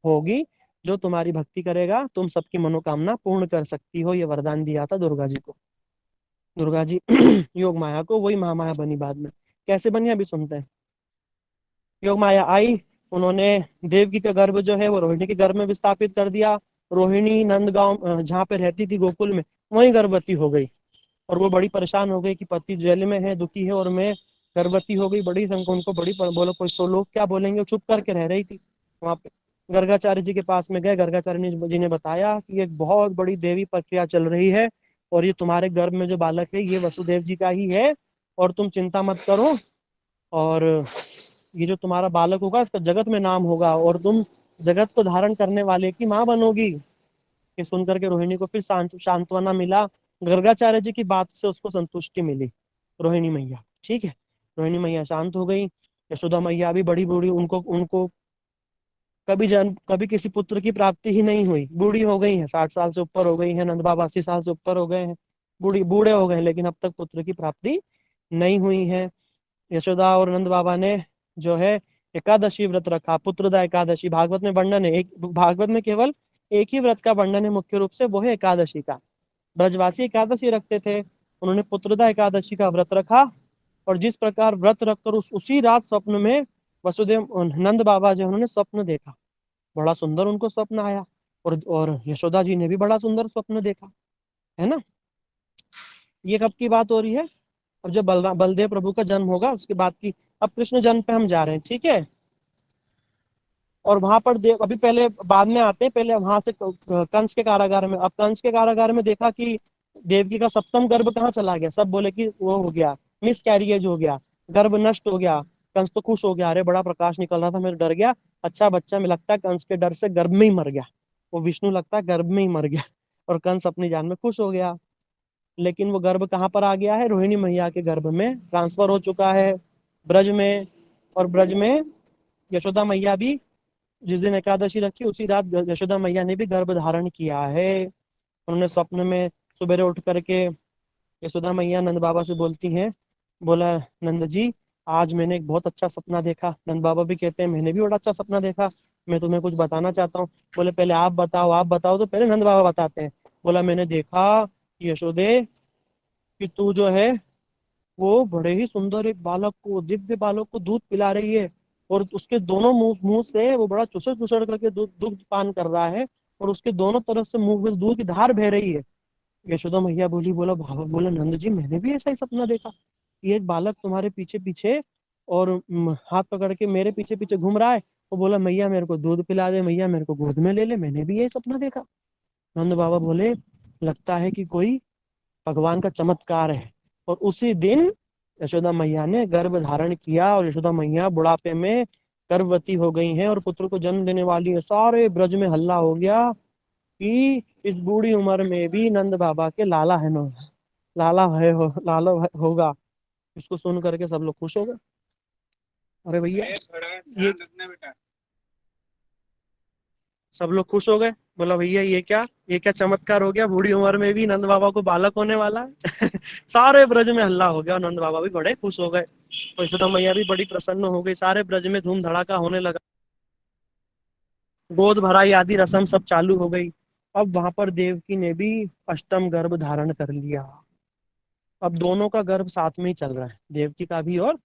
S1: होगी, जो तुम्हारी भक्ति करेगा तुम सबकी मनोकामना पूर्ण कर सकती हो। ये वरदान दिया था दुर्गा जी को। दुर्गा जी योग माया को, वही महामाया बनी बाद में। कैसे बनी अभी सुनते हैं। योग माया आई, उन्होंने देवकी का गर्भ जो है वो रोहिणी के गर्भ में विस्थापित कर दिया। रोहिणी नंदगांव जहाँ पे रहती थी गोकुल में, वहीं गर्भवती हो गई। और वो बड़ी परेशान हो गई कि पति जेल में है, दुखी है, और मैं गर्भवती हो गई। बड़ी उनको बड़ी बोलो कोई सो लोग क्या बोलेंगे, वो चुप करके रह रही थी वहां पे। गर्गाचार्य जी के पास में गए, गर्गाचार्य जी ने बताया कि एक बहुत बड़ी देवी प्रक्रिया चल रही है और ये तुम्हारे गर्भ में जो बालक है ये वसुदेव जी का ही है, और तुम चिंता मत करो। और ये जो तुम्हारा बालक होगा इसका जगत में नाम होगा और तुम जगत को धारण करने वाले की माँ बनोगी। ये सुनकर के रोहिणी को फिर सांत्वना मिला। गर्गाचार्य जी की बात से उसको संतुष्टि मिली, रोहिणी मैया, ठीक है। रोहिणी मैया शांत हो गई। यशोदा मैया भी बड़ी बूढ़ी, उनको उनको कभी किसी पुत्र की प्राप्ति ही नहीं हुई। बूढ़ी हो गई है, 60 साल से ऊपर हो गई है। नंद बाबा 80 साल से ऊपर हो गए हैं, बूढ़े हो गए हैं, लेकिन अब तक पुत्र की प्राप्ति नहीं हुई है। यशोदा और नंद बाबा ने जो है एकादशी व्रत रखा, पुत्रदा एकादशी। भागवत में वर्णन है, एक भागवत में केवल एक ही व्रत का वर्णन है मुख्य रूप से, वो है एकादशी का। ब्रजवासी एकादशी रखते थे, उन्होंने पुत्रदा एकादशी का व्रत रखा। और जिस प्रकार व्रत रखकर उसी रात स्वप्न में वसुदेव नंद बाबा जो उन्होंने स्वप्न देखा, बड़ा सुंदर उनको स्वप्न आया। और यशोदा जी ने भी बड़ा सुंदर स्वप्न देखा, है ना। ये कब की बात हो रही है, अब जब बलदेव प्रभु का जन्म होगा उसके बाद की। अब कृष्ण जन्म पे हम जा रहे हैं, ठीक है। और वहां पर देव अभी पहले बाद में आते हैं, पहले वहां से कंस के कारागार में। अब कंस के कारागार में देखा कि देवकी का सप्तम गर्भ कहाँ चला गया। सब बोले कि वो हो गया, मिस कैरियज हो गया, गर्भ नष्ट हो गया। कंस तो खुश हो गया, अरे बड़ा प्रकाश निकल रहा था, मैं डर गया। अच्छा बच्चा में लगता है कंस के डर से गर्भ में ही मर गया, वो विष्णु लगता है गर्भ में ही मर गया। और कंस अपनी जान में खुश हो गया। लेकिन वो गर्भ कहाँ पर आ गया है, रोहिणी मैया के गर्भ में ट्रांसफर हो चुका है, ब्रज में। और ब्रज में यशोदा मैया भी जिस दिन एकादशी रखी उसी रात यशोदा मैया ने भी गर्भ धारण किया है। उन्होंने स्वप्न में सुबह उठ करके यशोदा मैया नंद बाबा से बोलती हैं, बोला नंद जी आज मैंने एक बहुत अच्छा सपना देखा। नंद बाबा भी कहते हैं मैंने भी बड़ा अच्छा सपना देखा, मैं तुम्हें कुछ बताना चाहता हूँ। बोले पहले आप बताओ, आप बताओ। तो पहले नंद बाबा बताते हैं। बोला मैंने देखा कि यशोदे कि तू जो है वो बड़े ही सुंदर एक बालक को, दिव्य बालक को दूध पिला रही है। और उसके दोनों मुंह मुंह से वो बड़ा चुसड़ चुसड़ करके दूध दुग्ध पान कर रहा है, और उसके दोनों तरफ से मुंह में दूध की धार बह रही है। यशोदा मैया बोली, बोला नंद जी मैंने भी ऐसा ही सपना देखा। ये एक बालक तुम्हारे पीछे पीछे और हाथ पकड़ के मेरे पीछे पीछे घूम रहा है। वो बोला मैया मेरे को दूध पिला दे, मैया मेरे को गोद में ले ले, मैंने भी यही सपना देखा। नंद बाबा बोले लगता है कि कोई भगवान का चमत्कार है। और उसी दिन यशोदा मैया ने गर्भ धारण किया और यशोदा मैया बुढ़ापे में गर्भवती हो गई हैं और पुत्र को जन्म देने वाली है। सारे ब्रज में हल्ला हो गया कि इस बूढ़ी उम्र में भी नंद बाबा के लाला है ना, लाला है होगा। इसको सुन करके सब लोग खुश हो गए। अरे भैया ये सब लोग खुश हो गए। बोला भैया ये क्या चमत्कार हो गया, बूढ़ी उम्र में भी नंद बाबा को बालक होने वाला है। सारे ब्रज में हल्ला हो गया और नंद बाबा भी बड़े खुश हो गए और यशोदा मैया भी बड़ी प्रसन्न हो गई। सारे ब्रज में धूम धड़ाका होने लगा, गोद भराई आदि रस्म सब चालू हो गई। अब वहां पर देवकी ने भी अष्टम गर्भ धारण कर लिया। अब दोनों का गर्भ साथ में ही चल रहा है, देवकी का भी और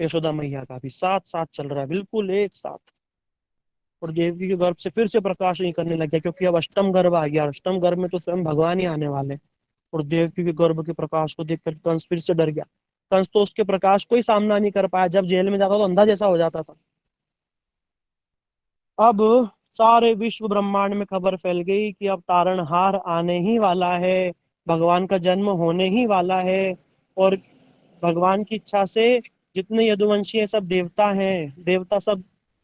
S1: यशोदा मैया का भी साथ साथ चल रहा है, बिल्कुल एक साथ। और देवकी के गर्भ से फिर से प्रकाश नहीं करने लग गया, क्योंकि अब अष्टम गर्भ आ गया। अष्टम गर्भ में तो स्वयं भगवान ही आने वाले। और देवकी के गर्भ के प्रकाश को देखकर कंस फिर से डर गया। कंस तो उसके प्रकाश को ही सामना नहीं कर पाया, जब जेल में जाता तो अंधा जैसा हो जाता था। अब सारे विश्व ब्रह्मांड में खबर फैल गई कि अब तारणहार आने ही वाला है, भगवान का जन्म होने ही वाला है। और भगवान की इच्छा से जितने यदुवंशी हैं सब देवता हैं, देवता सब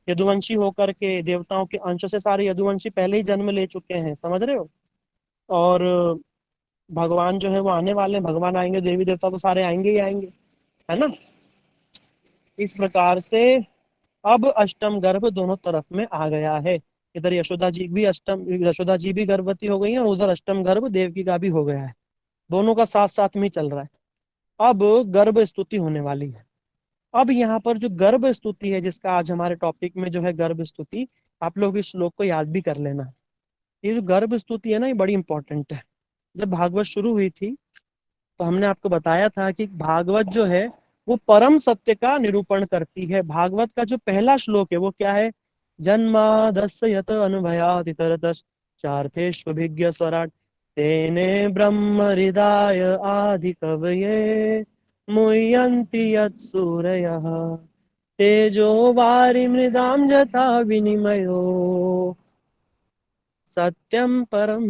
S1: यदुवंशी होकर के देवताओं के अंश से सारे यदुवंशी पहले ही जन्म ले चुके हैं, समझ रहे हो। और भगवान जो है वो आने वाले हैं, भगवान आएंगे, देवी देवता तो सारे आएंगे ही आएंगे, है ना। इस प्रकार से अब अष्टम गर्भ दोनों तरफ में आ गया है। इधर यशोदा जी भी गर्भवती हो गई है और उधर अष्टम गर्भ देवकी का भी हो गया है। दोनों का साथ साथ में ही चल रहा है। अब गर्भ स्तुति होने वाली है। अब यहाँ पर जो गर्भ स्तुति है, जिसका आज हमारे टॉपिक में जो है गर्भ स्तुति, आप लोग इस श्लोक को याद भी कर लेना। ये जो गर्भ स्तुति है ना, ये बड़ी इंपॉर्टेंट है। जब भागवत शुरू हुई थी तो हमने आपको बताया था कि भागवत जो है वो परम सत्य का निरूपण करती है। भागवत का जो पहला श्लोक है वो क्या है? जन्मादस्य यत अनुभयात् इतरतश्च चार्थेष्वभिज्ञ स्वराट् तेने ब्रह्म हृदय आदि कवये मुह्यन्ति यत्सूरयः तेजो वारिमृदां यथा विनिमयो सत्यम परम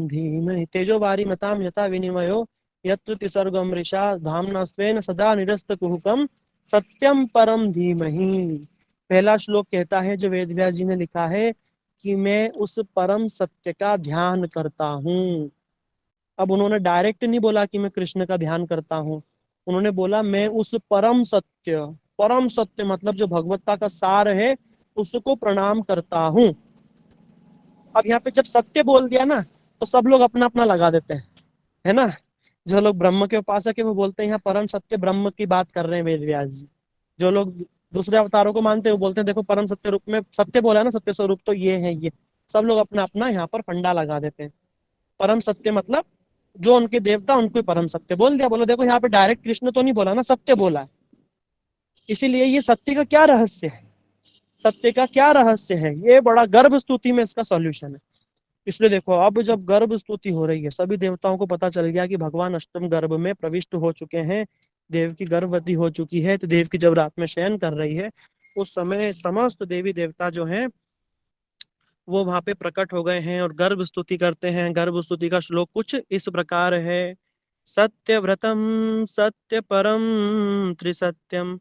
S1: धीमहि। तेजोवारी मताम यथा विनिमयो यत्र त्रिसर्गो मृषा धाम्ना स्वेन सदा निरस्तकुहकम सत्यम परम धीमहि। पहला श्लोक कहता है, जो वेद व्यास जी ने लिखा है, कि मैं उस परम सत्य का ध्यान करता हूँ। अब उन्होंने डायरेक्ट नहीं बोला कि मैं कृष्ण का ध्यान करता हूँ, उन्होंने बोला मैं उस परम सत्य मतलब जो भगवत्ता का सार है उसको प्रणाम करता हूँ। अब यहाँ पे जब सत्य बोल दिया ना, तो सब लोग अपना अपना लगा देते हैं, है ना। जो लोग ब्रह्म के उपासक है वो बोलते हैं यहाँ परम सत्य ब्रह्म की बात कर रहे हैं वेद व्यास जी। जो लोग दूसरे अवतारों को मानते हैं वो बोलते हैं देखो परम सत्य रूप में सत्य बोला है ना, सत्य स्वरूप तो ये है ये। सब लोग अपना अपना यहाँ पर फंडा लगा देते हैं। परम सत्य मतलब जो उनके देवता उनको परम सत्य बोल दिया। बोलो देखो यहाँ पे डायरेक्ट कृष्ण तो नहीं बोला ना, सत्य बोला है। इसीलिए ये सत्य का क्या रहस्य है, सत्य का क्या रहस्य है, ये बड़ा गर्भ स्तुति में इसका सॉल्यूशन है। इसलिए देखो अब जब गर्भ स्तुति हो रही है, सभी देवताओं को पता चल गया कि भगवान अष्टम गर्भ में प्रविष्ट हो चुके हैं, देव की गर्भवती हो चुकी है। तो देव की जब रात में शयन कर रही है, उस समय समस्त देवी देवता जो हैं वो वहां पे प्रकट हो गए हैं और गर्भ स्तुति करते हैं। गर्भ स्तुति का श्लोक कुछ इस प्रकार है। सत्यव्रतम सत्य परम त्रिसत्यम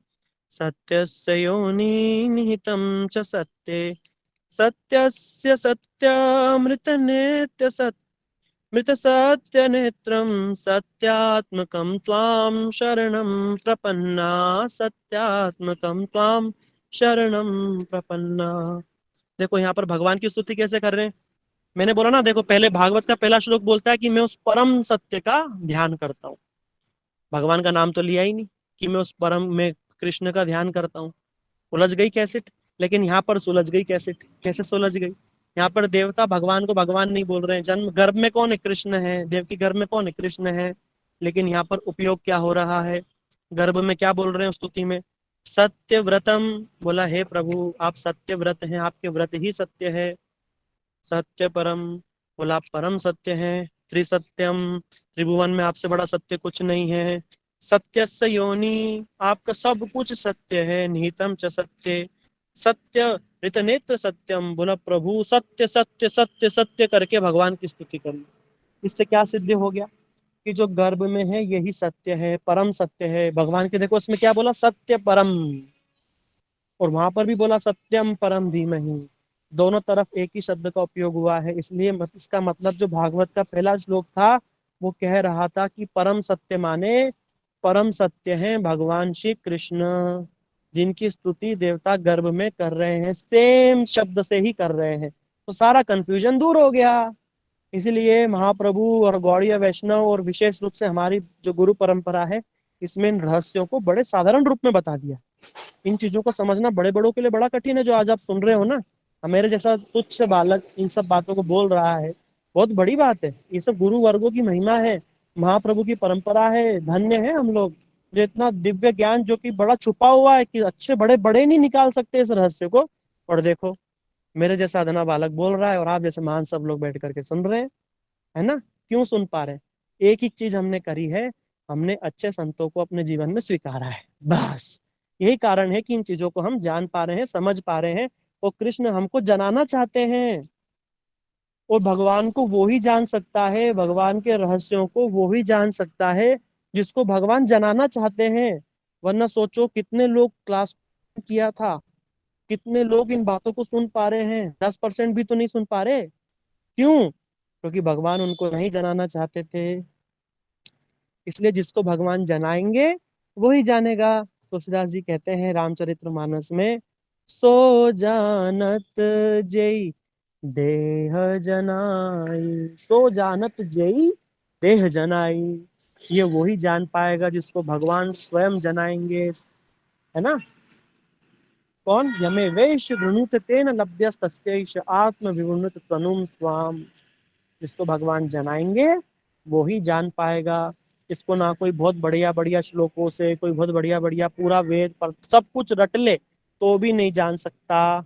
S1: सत्यस्य योनि निहितं च सत्ये सत्यस्य सत्यामृतनेत्य मृतसत्यनेत्रं सत्यात्मकं त्वां शरणं प्रपन्ना सत्यात्मकं त्वां शरणं प्रपन्ना। देखो यहाँ पर भगवान की स्तुति कैसे कर रहे हैं। मैंने बोला ना, देखो पहले भागवत का पहला श्लोक बोलता है कि मैं उस परम सत्य का ध्यान करता हूँ। भगवान का नाम तो लिया ही नहीं कि मैं उस परम में कृष्ण का ध्यान करता हूँ। उलझ गई कैसे। लेकिन यहाँ पर सुलझ गई कैसे, कैसे सुलझ गई। यहाँ पर देवता भगवान को भगवान नहीं बोल रहे हैं। जन्म गर्भ में कौन है? कृष्ण है। देव की गर्भ में कौन है? कृष्ण है। लेकिन यहाँ पर उपयोग क्या हो रहा है, गर्भ में क्या बोल रहे हैं स्तुति में? सत्य व्रतम। बोला हे प्रभु आप सत्य व्रत हैं, आपके व्रत ही सत्य है। सत्य परम। बोला आप परम सत्य हैं। त्रिसत्यम। त्रिभुवन में आपसे बड़ा सत्य कुछ नहीं है। सत्यस्य योनि। आपका सब कुछ सत्य है। निहितम च सत्य। सत्य ऋतनेत्र सत्यम। बोला प्रभु सत्य सत्य सत्य सत्य करके भगवान की स्तुति करी। इससे क्या सिद्ध हो गया? कि जो गर्भ में है यही सत्य है, परम सत्य है। भगवान के देखो उसमें क्या बोला, सत्य परम, और वहां पर भी बोला सत्यम परम धीमहि। दोनों तरफ एक ही शब्द का उपयोग हुआ है, इसलिए इसका मतलब जो भागवत का पहला श्लोक था वो कह रहा था कि परम सत्य माने परम सत्य है भगवान श्री कृष्ण, जिनकी स्तुति देवता गर्भ में कर रहे हैं, सेम शब्द से ही कर रहे हैं, तो सारा कंफ्यूजन दूर हो गया। इसलिए महाप्रभु और गौड़ीय वैष्णव और विशेष रूप से हमारी जो गुरु परंपरा है, इसमें इन रहस्यों को बड़े साधारण रूप में बता दिया। इन चीजों को समझना बड़े बड़ों के लिए बड़ा कठिन है, जो आज आप सुन रहे हो ना, मेरे जैसा तुच्छ बालक इन सब बातों को बोल रहा है, बहुत बड़ी बात है। ये सब गुरु वर्गों की महिमा है, महाप्रभु की परंपरा है, धन्य है हम लोग जो इतना दिव्य ज्ञान जो कि बड़ा छुपा हुआ है, कि अच्छे बड़े बड़े नहीं निकाल सकते इस रहस्य को। और देखो मेरे जैसा अदना बालक बोल रहा है और आप जैसे महान सब लोग बैठ करके सुन रहे हैं, है ना। क्यों सुन पा रहे हैं? एक ही चीज हमने करी है, हमने अच्छे संतों को अपने जीवन में स्वीकारा है, बस यही कारण है कि इन चीजों को हम जान पा रहे हैं, समझ पा रहे हैं। और कृष्ण हमको जनाना चाहते हैं, और भगवान को वो ही जान सकता है, भगवान के रहस्यों को वो ही जान सकता है जिसको भगवान जनाना चाहते हैं। वरना सोचो कितने लोग क्लास किया था, कितने लोग इन बातों को सुन पा रहे हैं, 10% भी तो नहीं सुन पा रहे। क्यों? क्योंकि भगवान उनको नहीं जनाना चाहते थे। इसलिए जिसको भगवान जनाएंगे वो ही जानेगा। तुलसीदास जी कहते हैं रामचरितमानस में, सो जानत जेई देह जनाई, सो जानत जेई देह जनाई। ये वही जान पाएगा जिसको भगवान स्वयं जनाएंगे, है ना। कौन? यमे वेश वृणुत तेन लभ्यस्तस्यैष आत्म विवृणुत तनुम स्वाम। जिसको भगवान जनाएंगे वो ही जान पाएगा। इसको ना कोई बहुत बढ़िया बढ़िया श्लोकों से, कोई बहुत बढ़िया बढ़िया पूरा वेद पर सब कुछ रट ले तो भी नहीं जान सकता।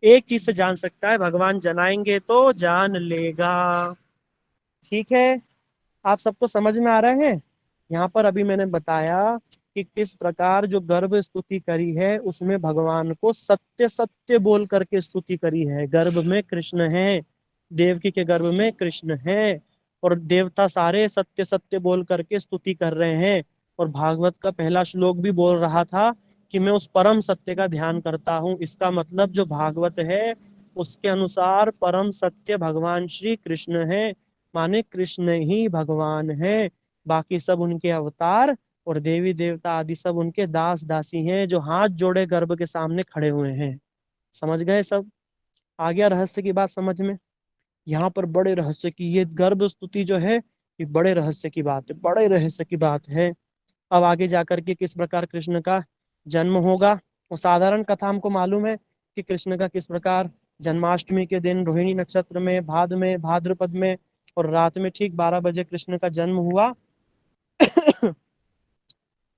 S1: एक चीज से जान सकता है, भगवान जनाएंगे तो जान लेगा। ठीक है, आप सबको समझ में आ रहे हैं? यहाँ पर अभी मैंने बताया कि किस प्रकार जो गर्भ स्तुति करी है उसमें भगवान को सत्य सत्य बोल करके स्तुति करी है। गर्भ में कृष्ण है, देवकी के गर्भ में कृष्ण है, और देवता सारे सत्य सत्य बोल करके स्तुति कर रहे हैं। और भागवत का पहला श्लोक भी बोल रहा था कि मैं उस परम सत्य का ध्यान करता हूँ। इसका मतलब जो भागवत है उसके अनुसार परम सत्य भगवान श्री कृष्ण है, माने कृष्ण ही भगवान है, बाकी सब उनके अवतार और देवी देवता आदि सब उनके दास दासी हैं जो हाथ जोड़े गर्भ के सामने खड़े हुए हैं। समझ गए सब? आ गया रहस्य की बात समझ में? यहाँ पर बड़े रहस्य की ये गर्भ स्तुति जो है, ये बड़े रहस्य की बात है, बड़े रहस्य की बात है। अब आगे जाकर के किस प्रकार कृष्ण का जन्म होगा, वो साधारण कथा हमको मालूम है कि कृष्ण का किस प्रकार जन्माष्टमी के दिन रोहिणी नक्षत्र में भाद्रपद में और रात में ठीक 12 बजे कृष्ण का जन्म हुआ।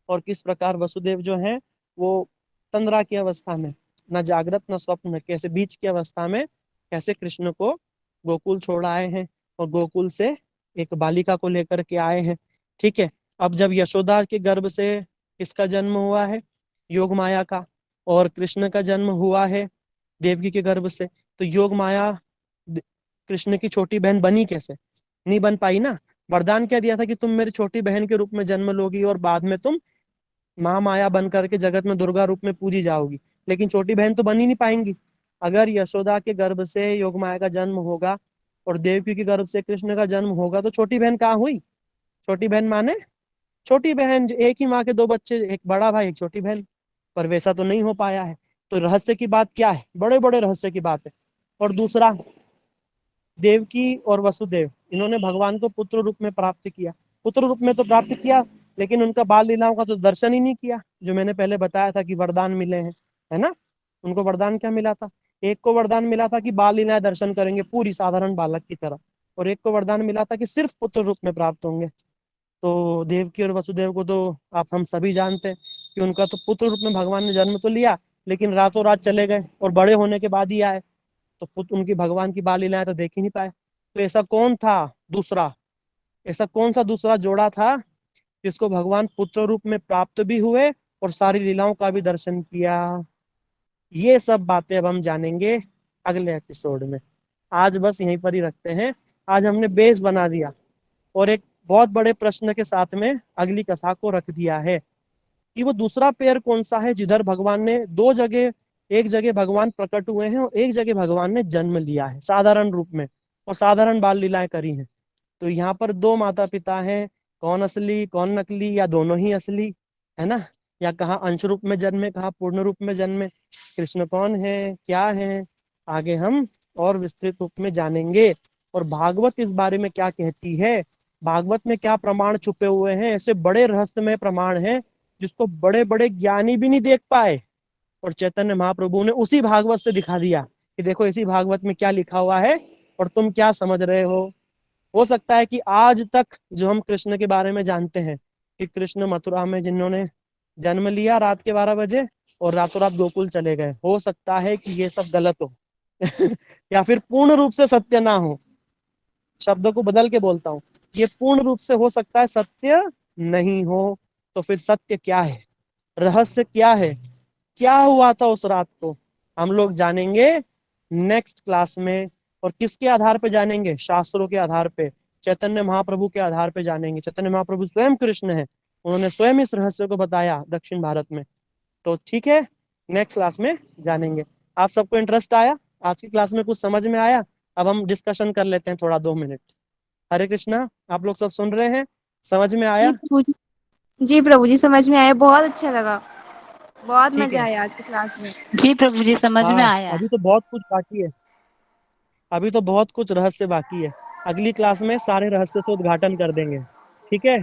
S1: और किस प्रकार वसुदेव जो है वो तंद्रा की अवस्था में, न जागृत न स्वप्न, कैसे बीच की अवस्था में कैसे कृष्ण को गोकुल छोड़ आए हैं, और गोकुल से एक बालिका को लेकर के आए हैं। ठीक है, अब जब यशोदा के गर्भ से किसका जन्म हुआ है? योग माया का। और कृष्ण का जन्म हुआ है देवकी के गर्भ से, तो योग माया कृष्ण की छोटी बहन बनी कैसे? नहीं बन पाई ना। वरदान क्या दिया था कि तुम मेरी छोटी बहन के रूप में जन्म लोगी और बाद में तुम महामाया बन करके जगत में दुर्गा रूप में पूजी जाओगी, लेकिन छोटी बहन तो बन ही नहीं पाएंगी। अगर यशोदा के गर्भ से योग माया का जन्म होगा और देवकी के गर्भ से कृष्ण का जन्म होगा, तो छोटी बहन कहाँ हुई? छोटी बहन माने छोटी बहन जो एक ही माँ के दो बच्चे, एक बड़ा भाई एक छोटी बहन, पर वैसा तो नहीं हो पाया है। तो रहस्य की बात क्या है? बड़े बड़े रहस्य की बात है। और दूसरा, देवकी और वसुदेव इन्होंने भगवान को पुत्र रूप में प्राप्त किया। पुत्र रूप में तो प्राप्त किया, लेकिन उनका बाल लीलाओं का तो दर्शन ही नहीं किया, जो मैंने पहले बताया था कि वरदान मिले हैं, है ना। उनको वरदान क्या मिला था? एक को वरदान मिला था कि बाल लीलाएं दर्शन करेंगे पूरी साधारण बालक की तरह, और एक को वरदान मिला था कि सिर्फ पुत्र रूप में प्राप्त होंगे। तो देवकी और वसुदेव को तो आप हम सभी जानते हैं कि उनका तो पुत्र रूप में भगवान ने जन्म तो लिया, लेकिन रातों रात चले गए और बड़े होने के बाद ही आए। तो पुत्र उनकी भगवान की बाल लीलाएं तो देख ही नहीं पाए। तो ऐसा कौन था दूसरा, ऐसा कौन सा दूसरा जोड़ा था जिसको भगवान पुत्र रूप में प्राप्त भी हुए और सारी लीलाओं का भी दर्शन किया? ये सब बातें अब हम जानेंगे अगले एपिसोड में। आज बस यहीं पर ही रखते हैं। आज हमने बेस बना दिया और एक बहुत बड़े प्रश्न के साथ में अगली कथा को रख दिया है कि वो दूसरा पेयर कौन सा है जिधर भगवान ने दो जगह, एक जगह भगवान प्रकट हुए हैं और एक जगह भगवान ने जन्म लिया है साधारण रूप में और साधारण बाल लीलाएं करी हैं। तो यहाँ पर दो माता पिता हैं, कौन असली कौन नकली या दोनों ही असली, है ना? या कहाँ अंश रूप में जन्मे, कहाँ पूर्ण रूप में जन्मे, कृष्ण कौन है, क्या है, आगे हम और विस्तृत रूप में जानेंगे। और भागवत इस बारे में क्या कहती है, भागवत में क्या प्रमाण छुपे हुए हैं, ऐसे बड़े रहस्यमय प्रमाण हैं जिसको बड़े बड़े ज्ञानी भी नहीं देख पाए, और चैतन्य महाप्रभु ने उसी भागवत से दिखा दिया कि देखो इसी भागवत में क्या लिखा हुआ है और तुम क्या समझ रहे हो सकता है कि आज तक जो हम कृष्ण के बारे में जानते हैं कि कृष्ण मथुरा में जिन्होंने जन्म लिया रात के 12 बजे और रातों रात गोकुल चले गए, हो सकता है कि ये सब गलत हो या फिर पूर्ण रूप से सत्य ना हो। शब्दों को बदल के बोलता हूँ, ये पूर्ण रूप से हो सकता है सत्य नहीं हो। तो फिर सत्य क्या है, रहस्य क्या है, क्या हुआ था उस रात को, हम लोग जानेंगे नेक्स्ट क्लास में। और किसके आधार पे जानेंगे, शास्त्रों के आधार पे, चैतन्य महाप्रभु के आधार पे जानेंगे। चैतन्य महाप्रभु स्वयं कृष्ण है, उन्होंने स्वयं इस रहस्य को बताया दक्षिण भारत में। तो ठीक है, नेक्स्ट क्लास में जानेंगे। आप सबको इंटरेस्ट आया, आज की क्लास में कुछ समझ में आया? अब हम डिस्कशन कर लेते हैं थोड़ा 2 मिनट। हरे कृष्णा, आप लोग सब सुन रहे हैं, समझ में
S2: जी
S1: आया?
S2: प्रभु जी। जी प्रभु जी, समझ में आया, बहुत अच्छा लगा, बहुत
S1: ठीक
S2: मजा
S1: है।
S2: आया आज की क्लास में।
S3: जी प्रभु जी, समझ में
S1: हाँ,
S3: आया।
S1: अभी तो बहुत कुछ बाकी है, अभी तो बहुत कुछ रहस्य बाकी है। अगली क्लास में सारे रहस्य से उद्घाटन कर देंगे, ठीक है?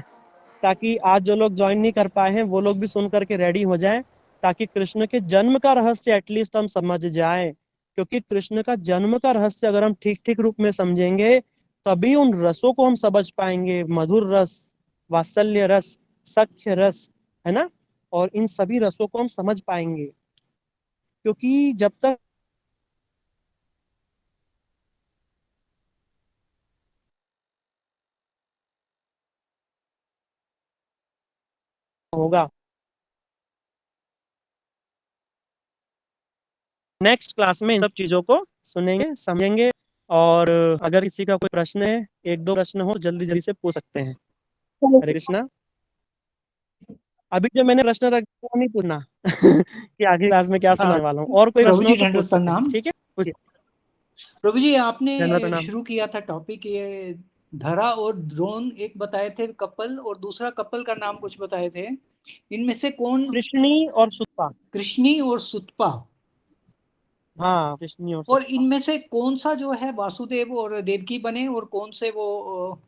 S1: ताकि आज जो लोग ज्वाइन नहीं कर पाए हैं वो लोग भी सुन करके रेडी हो जाएं, ताकि कृष्ण के जन्म का रहस्य एटलीस्ट हम समझ जाएं। क्योंकि कृष्ण का जन्म का रहस्य अगर हम ठीक ठीक रूप में समझेंगे तभी उन रसों को हम समझ पाएंगे, मधुर रस, वात्सल्य रस, सख्य रस, है ना? और इन सभी रसों को हम समझ पाएंगे, क्योंकि जब तक होगा। नेक्स्ट क्लास में इन सब चीजों को सुनेंगे, समझेंगे। और अगर किसी का कोई प्रश्न है, एक दो प्रश्न हो, जल्दी जल्दी से पूछ सकते हैं। हरे कृष्णा। अभी जो मैंने प्रश्न रख दिया वो नहीं पूछना कि आगे क्लास में क्या सुनाने वाला हूँ, और कोई
S4: प्रभु
S1: प्रश्न हो
S4: जी
S1: तो पूछ
S4: दंडवत
S1: सकते हैं,
S4: प्रणाम।
S1: ठीक है? पूछिए।
S4: प्रभु जी, आपने
S1: धन्यवाद, प्रणाम।
S4: शुरू किया था टॉपिक ये धरा और द्रोण, एक बताए थे कपल और दूसरा कपल का नाम कुछ बताए थे, इनमें से कौन?
S1: कृष्णी और सुत्पा।
S4: कृष्णी और सुतपा।
S1: हाँ, कृष्णी और
S4: और
S1: सुत्पा।
S4: इनमें से कौन सा जो है वासुदेव और देवकी बने और कौन से वो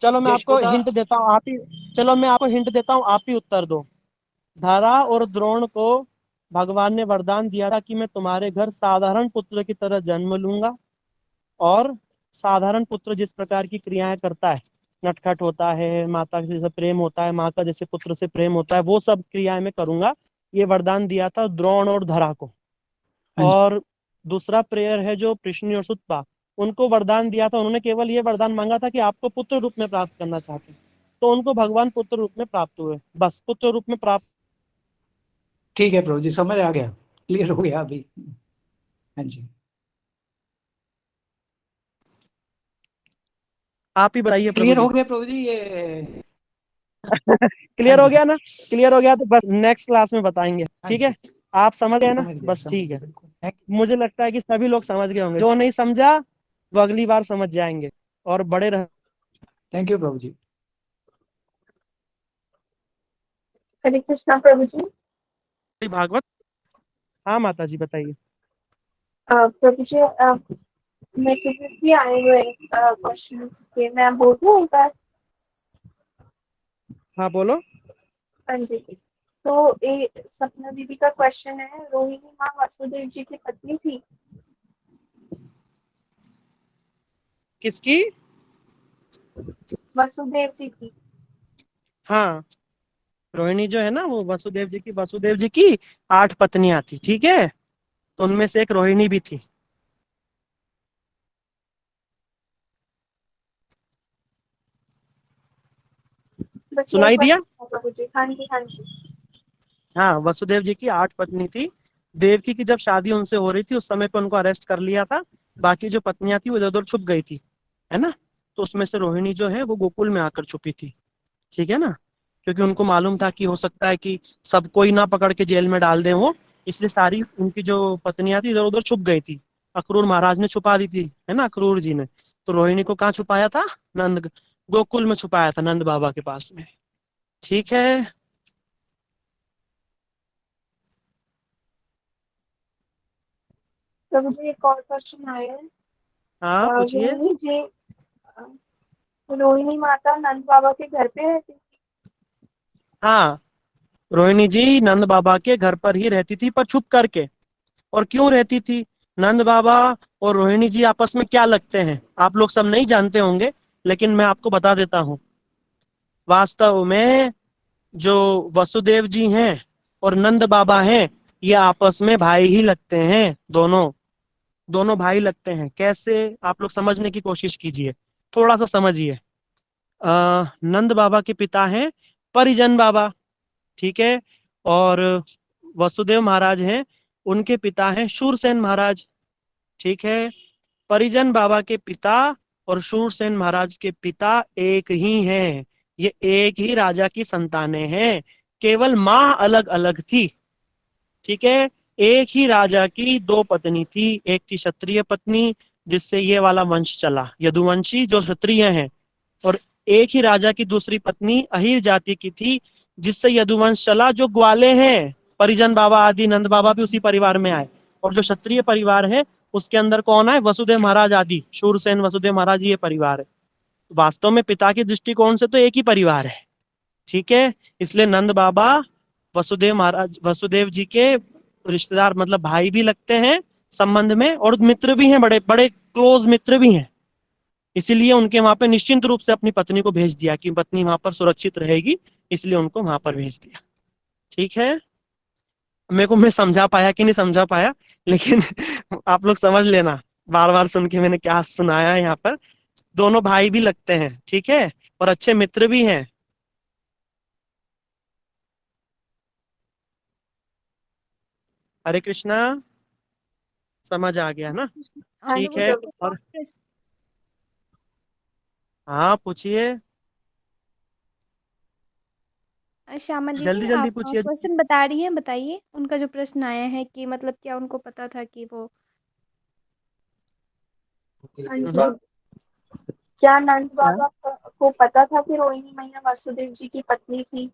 S1: चलो मैं आपको
S4: यशोदा?
S1: हिंट देता हूँ, आप ही, चलो मैं आपको हिंट देता हूँ, आप ही उत्तर दो। धरा और द्रोण को भगवान ने वरदान दिया था कि मैं तुम्हारे घर साधारण पुत्र की तरह जन्म लूंगा, और साधारण पुत्र जिस प्रकार की क्रियाएं करता है, नटखट होता है, माता के जैसे प्रेम होता है, माँ का जैसे पुत्र से प्रेम होता है, वो सब क्रियाएं मैं करूंगा। ये वरदान दिया था द्रोण और धरा को।
S4: हाँ जी।
S1: और दूसरा प्रेयर है जो कृष्ण और सुतपा, उनको वरदान दिया था, उन्होंने केवल ये वरदान मांगा था कि आपको पुत्र रूप में प्राप्त करना चाहते हैं, तो उनको भगवान पुत्र रूप में प्राप्त हुए, बस पुत्र रूप में प्राप्त।
S4: ठीक है प्रभु जी, समझ आ गया, क्लियर हो गया अभी। हाँ जी।
S1: आप ही बताइए प्रभु
S4: क्लियर
S1: जी।
S4: हो गया प्रभु जी ये। हाँ
S1: क्लियर हो
S4: जी,
S1: गया ना? क्लियर हो गया तो बस नेक्स्ट क्लास में बताएंगे,
S4: हाँ
S1: ठीक
S4: जी,
S1: है? आप समझ गए ना?
S4: समझ गया,
S1: बस
S4: समझ
S1: ठीक
S4: गया,
S1: है।
S4: बिल्कुल। थैंक
S1: मुझे लगता है कि सभी लोग समझ गए होंगे, जो नहीं समझा वो अगली बार समझ जाएंगे और बड़े
S4: यू प्रभु जी।
S5: हरे कृष्णा प्रभु जी।
S1: भागवत। हाँ माता जी बताइए।
S5: प्रभु जी, मैसेजेस भी आए हुए क्वेश्चंस के, मैं बोल दूँ एक बार?
S1: हाँ बोलो।
S5: हाँ जी। तो ये सपना दीदी का क्वेश्चन है, रोहिणी माँ वासुदेव जी की पत्नी थी?
S1: किसकी?
S5: वसुदेव जी की।
S1: हाँ, रोहिणी जो है ना वो वसुदेव जी की 8 पत्नियां थी, ठीक है? तो उनमें से एक रोहिणी भी थी।
S5: बस ये
S1: सुनाई दिया?
S5: क्वेश्चन है प्रभु जी। हाँ जी, हाँ जी।
S1: हाँ, वसुदेव जी की 8 पत्नी थी। देवकी की जब शादी उनसे हो रही थी उस समय पे उनको अरेस्ट कर लिया था, बाकी जो पत्नियां थी वो इधर उधर छुप गई थी, है ना? तो उसमें से रोहिणी जो है वो गोकुल में आकर छुपी थी, ठीक है ना, क्योंकि उनको मालूम था कि हो सकता है कि सब कोई ना पकड़ के जेल में डाल दें वो, इसलिए सारी उनकी जो पत्नियां थी इधर उधर छुप गई थी। अक्रूर महाराज ने छुपा दी थी, है ना, अक्रूर जी ने। तो रोहिणी को कहाँ छुपाया था? नंद गोकुल में छुपाया था, नंद बाबा के पास में। ठीक है।
S5: तो मुझे एक और क्वेश्चन आया है।
S1: हाँ पूछिए।
S5: रोहिणी जी, अ, रोहिणी माता नंद बाबा के घर पे रहती थी?
S1: हाँ, रोहिणी जी नंद बाबा के घर पर ही रहती थी, पर छुप करके। और क्यों रहती थी? नंद बाबा और रोहिणी जी आपस में क्या लगते हैं आप लोग सब नहीं जानते होंगे, लेकिन मैं आपको बता देता हूँ। वास्तव में जो वसुदेव जी हैं और नंद बाबा हैं, ये आपस में भाई ही लगते हैं। दोनों दोनों भाई लगते हैं। कैसे? आप लोग समझने की कोशिश कीजिए, थोड़ा सा समझिए। नंद बाबा के पिता हैं परिजन बाबा, ठीक है, और वसुदेव महाराज हैं, उनके पिता हैं शूरसेन महाराज, ठीक है। परिजन बाबा के पिता और शूरसेन महाराज के पिता एक ही हैं। ये एक ही राजा की संतानें हैं, केवल माँ अलग अलग थी, ठीक है। एक ही राजा की दो पत्नी थी, एक थी क्षत्रिय पत्नी जिससे ये वाला वंश चला, यदुवंशी जो क्षत्रिय हैं, और एक ही राजा की दूसरी पत्नी अहीर जाति की थी जिससे यदुवंश चला, जो ग्वाले हैं। परिजन बाबा आदि नंद बाबा भी उसी परिवार में आए। और जो क्षत्रिय परिवार है उसके अंदर कौन है? वसुदेव महाराज आदि, शूरसेन वसुदेव महाराज, ये परिवार है। वास्तव में पिता के दृष्टिकोण से तो एक ही परिवार है, ठीक है। इसलिए नंद बाबा वसुदेव महाराज, वसुदेव जी के रिश्तेदार, मतलब भाई भी लगते हैं संबंध में, और मित्र भी हैं, बड़े बड़े क्लोज मित्र भी हैं। इसीलिए उनके वहां पे निश्चिंत रूप से अपनी पत्नी को भेज दिया कि पत्नी वहां पर सुरक्षित रहेगी, इसलिए उनको वहां पर भेज दिया, ठीक है। मेरे को, मैं समझा पाया कि नहीं समझा पाया, लेकिन आप लोग समझ लेना, बार बार सुन के मैंने क्या सुनाया है यहाँ पर। दोनों भाई भी लगते हैं, ठीक है, और अच्छे मित्र भी हैं। हरे कृष्णा, समझ आ गया ना?
S2: हाँ
S1: ठीक
S2: जी,
S1: है।
S2: मुझे
S1: और हाँ पूछिए,
S2: श्यामा दीदी,
S1: जल्दी जल्दी
S2: आप
S1: पूछिए।
S2: क्वेश्चन बता रही हैं, बताइए। उनका जो प्रश्न आया है कि मतलब क्या उनको पता था कि वो
S5: हाँ जी।
S1: हम्म,
S5: क्या नंद
S1: क्या?
S5: बाबा को पता था कि रोहिणी मैया वसुदेव जी की पत्नी थी?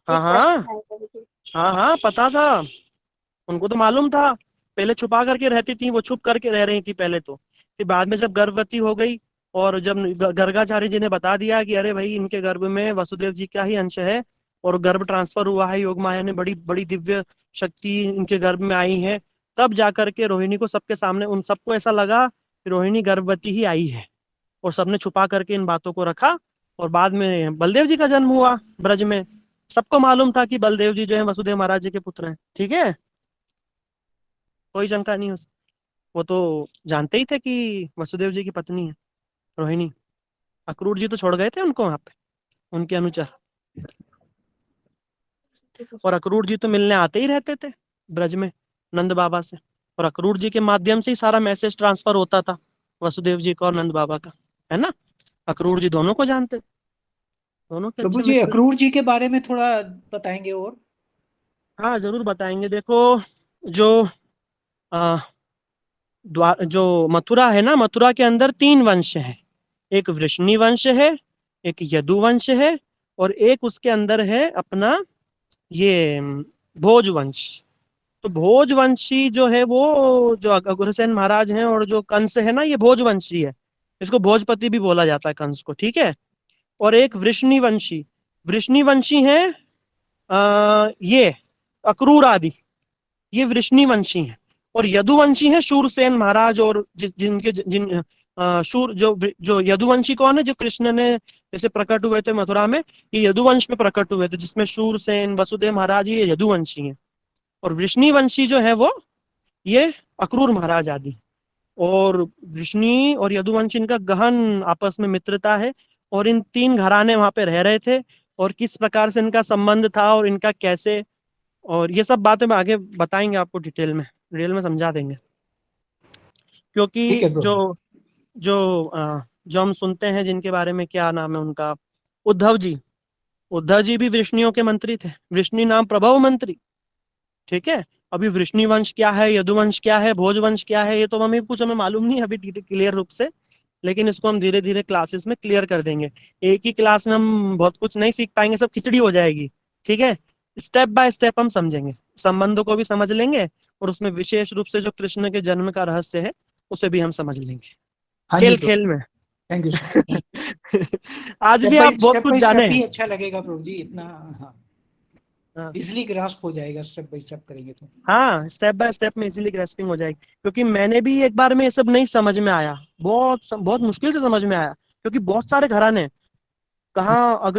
S1: हाँ
S5: एक
S1: हाँ,
S5: क्वेश्चन आया था मुझे।
S1: हाँ हाँ पता था, उनको तो मालूम था। पहले छुपा करके रहती थी, वो छुप करके रह रही थी पहले तो। फिर बाद में जब गर्भवती हो गई और जब गर्गाचार्य जी ने बता दिया कि अरे भाई इनके गर्भ में वसुदेव जी का ही अंश है, और गर्भ ट्रांसफर हुआ है, योग माया ने बड़ी बड़ी दिव्य शक्ति इनके गर्भ में आई है, तब जाकर के रोहिणी को सबके सामने, उन सबको ऐसा लगा कि रोहिणी गर्भवती ही आई है, और सबने छुपा करके इन बातों को रखा। और बाद में बलदेव जी का जन्म हुआ ब्रज में। सबको मालूम था कि बलदेव जी जो है वसुदेव महाराज जी के पुत्र हैं, ठीक है, कोई शंका नहीं। वो तो जानते ही थे कि वसुदेव जी की पत्नी है रोहिणी। अक्रूर जी तो छोड़ गए थे उनको वहां पे, उनके अनुचर। और अक्रूर जी तो मिलने आते ही रहते थे ब्रज में नंद बाबा से, और अक्रूर जी के माध्यम से ही सारा मैसेज ट्रांसफर होता था वसुदेव जी का और नंद बाबा का, है ना। अक्रूर जी दोनों को जानते, दोनों के
S4: प्रभु
S1: अच्छे
S4: जी,
S1: मित्र।
S4: अक्रूर जी के बारे में थोड़ा बताएंगे और?
S1: हाँ जरूर बताएंगे। देखो, जो आ, जो मथुरा है ना, मथुरा के अंदर तीन वंश हैं। एक वृष्णि वंश है, एक यदु वंश है, और एक उसके अंदर है अपना ये भोज वंश। तो भोज वंशी जो है, वो जो अग्रसेन महाराज हैं और जो कंस है ना, ये भोज वंशी है। इसको भोजपति भी बोला जाता है कंस को, ठीक है। और एक वृष्णि वंशी, वृष्णि वंशी है ये अक्रूर आदि, ये वृष्णि वंशी हैं। और यदुवंशी हैं शूरसेन महाराज, और जिनके जिन शूर जो यदुवंशी कौन है? जो कृष्ण ने जैसे प्रकट हुए थे मथुरा में, ये यदुवंश में प्रकट हुए थे, जिसमें शूरसेन वसुदेव महाराज ये यदुवंशी हैं। और वृष्णि वंशी जो है वो ये अक्रूर महाराज आदि। और वृष्णि और यदुवंश, इनका गहन आपस में मित्रता है, और इन तीन घराने वहां पे रह रहे थे, और किस प्रकार से इनका संबंध था और इनका कैसे, और ये सब बातें में आगे बताएंगे आपको डिटेल में समझा देंगे।
S4: ठीक
S1: क्योंकि
S4: है प्रभु।
S1: जो जो जो हम सुनते हैं, जिनके बारे में क्या नाम है उनका, उद्धव जी। उद्धव जी भी वृष्णियों के मंत्री थे, वृष्णि नाम प्रभव मंत्री। ठीक है, अभी वृष्णि वंश क्या है, यदुवंश क्या है, भोज वंश क्या है, ये तो हमें कुछ हमें मालूम नहीं है अभी क्लियर रूप से, लेकिन इसको हम धीरे धीरे क्लासेस में क्लियर कर देंगे। एक ही क्लास में हम बहुत कुछ नहीं सीख पाएंगे, सब खिचड़ी हो जाएगी। ठीक है, स्टेप बाय स्टेप हम समझेंगे, संबंधों को भी समझ लेंगे, और उसमें विशेष रूप से जो कृष्ण के जन्म का रहस्य है उसे भी हम समझ लेंगे,
S4: हाँ जी
S1: खेल
S4: प्रभु,
S1: खेल में।
S4: Thank you sir.
S1: आज भी आप बहुत
S4: स्टेप
S1: कुछ
S4: बाय
S1: जाने
S4: स्टेप ही
S1: हैं।
S4: अच्छा लगेगा प्रभु जी, इतना हाँ
S1: हाँ
S4: इजिली ग्रास्प हो जाएगा स्टेप बाय स्टेप करेंगे तो।
S1: हाँ, स्टेप बाय स्टेप में इजीली ग्रेस्पिंग हो जाएगी, क्योंकि मैंने भी एक बार में ये सब नहीं समझ में आया, बहुत मुश्किल से समझ में आया, क्योंकि बहुत सारे घराने, कहाँ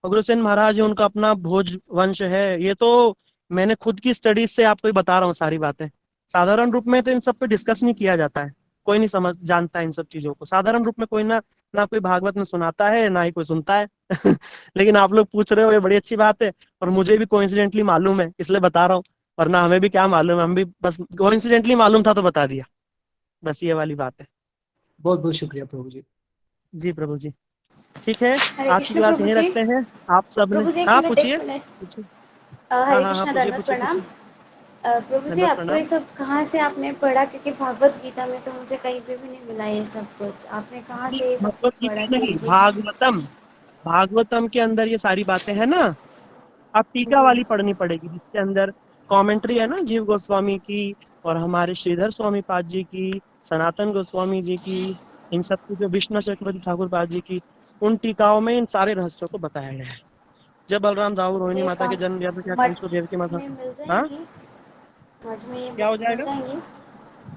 S1: अग्रसेन महाराज है, उनका अपना भोज वंश है, ये तो मैंने खुद की स्टडीज से आपको ही बता रहा हूँ सारी बातें। साधारण रूप में तो इन सब पे डिस्कस नहीं किया जाता है, कोई नहीं समझ जानता है इन सब चीजों को, साधारण रूप में कोई ना कोई भागवत में सुनाता है, ना ही कोई सुनता है। लेकिन आप लोग पूछ रहे हो, ये बड़ी अच्छी बात है, और मुझे भी कोइंसिडेंटली मालूम है, इसलिए बता रहा हूँ, वरना हमें भी क्या मालूम है, हम भी बस कोइंसिडेंटली मालूम था तो बता दिया, बस ये वाली बात है।
S4: बहुत बहुत शुक्रिया प्रभु जी।
S1: जी प्रभु जी, ठीक है,
S2: हरे
S1: आज की
S2: कृष्ण
S1: क्लास
S2: प्रभु
S1: यहीं
S2: जी।
S1: रखते हैं। आप सबने,
S2: प्रभु जी एक
S1: हाँ
S2: मिनट, एक
S1: पूछिए
S2: मिनट।
S1: पूछिए। हाँ
S2: हरे
S1: हाँ हाँ,
S2: कृष्णा,
S1: पूछिए
S2: दंडवत
S1: पूछिए
S2: प्रणाम।
S1: पूछिए।
S2: प्रभु जी
S1: दंडवत
S2: आपको ये
S1: प्रणाम।
S2: सब कहाँ से आपने पढ़ा, क्योंकि भागवत गीता में तो मुझे कहीं पे भी नहीं मिला ये सब कुछ, आपने कहाँ से ये सब
S1: भगवत
S2: कुछ
S1: गीता
S2: पढ़ा
S1: नहीं,
S2: कि
S1: भागवतम, भागवतम के अंदर ये सारी बातें हैं ना, आप टीका
S2: जी
S1: वाली पढ़नी पड़ेगी, जिसके अंदर कमेंट्री है ना जीव गोस्वामी की, और हमारे श्रीधर स्वामी पाद जी की, सनातन गोस्वामी जी की, इन सब की, जो विष्णु चक्रवर्ती ठाकुर पाद जी की, उन टीकाओं में इन सारे रहस्यों को बताया गया है। जब बलराम दाऊ रोहिणी
S2: मुझे
S1: माता के जन्म दिया था, क्या
S2: मठ
S1: कंस को देव की माता।
S2: में मिल
S1: हाँ,
S2: जाएंगी? मठ में ये
S1: क्या हो
S2: बुक्स मिल
S1: जाएगा।
S2: जाएंगी?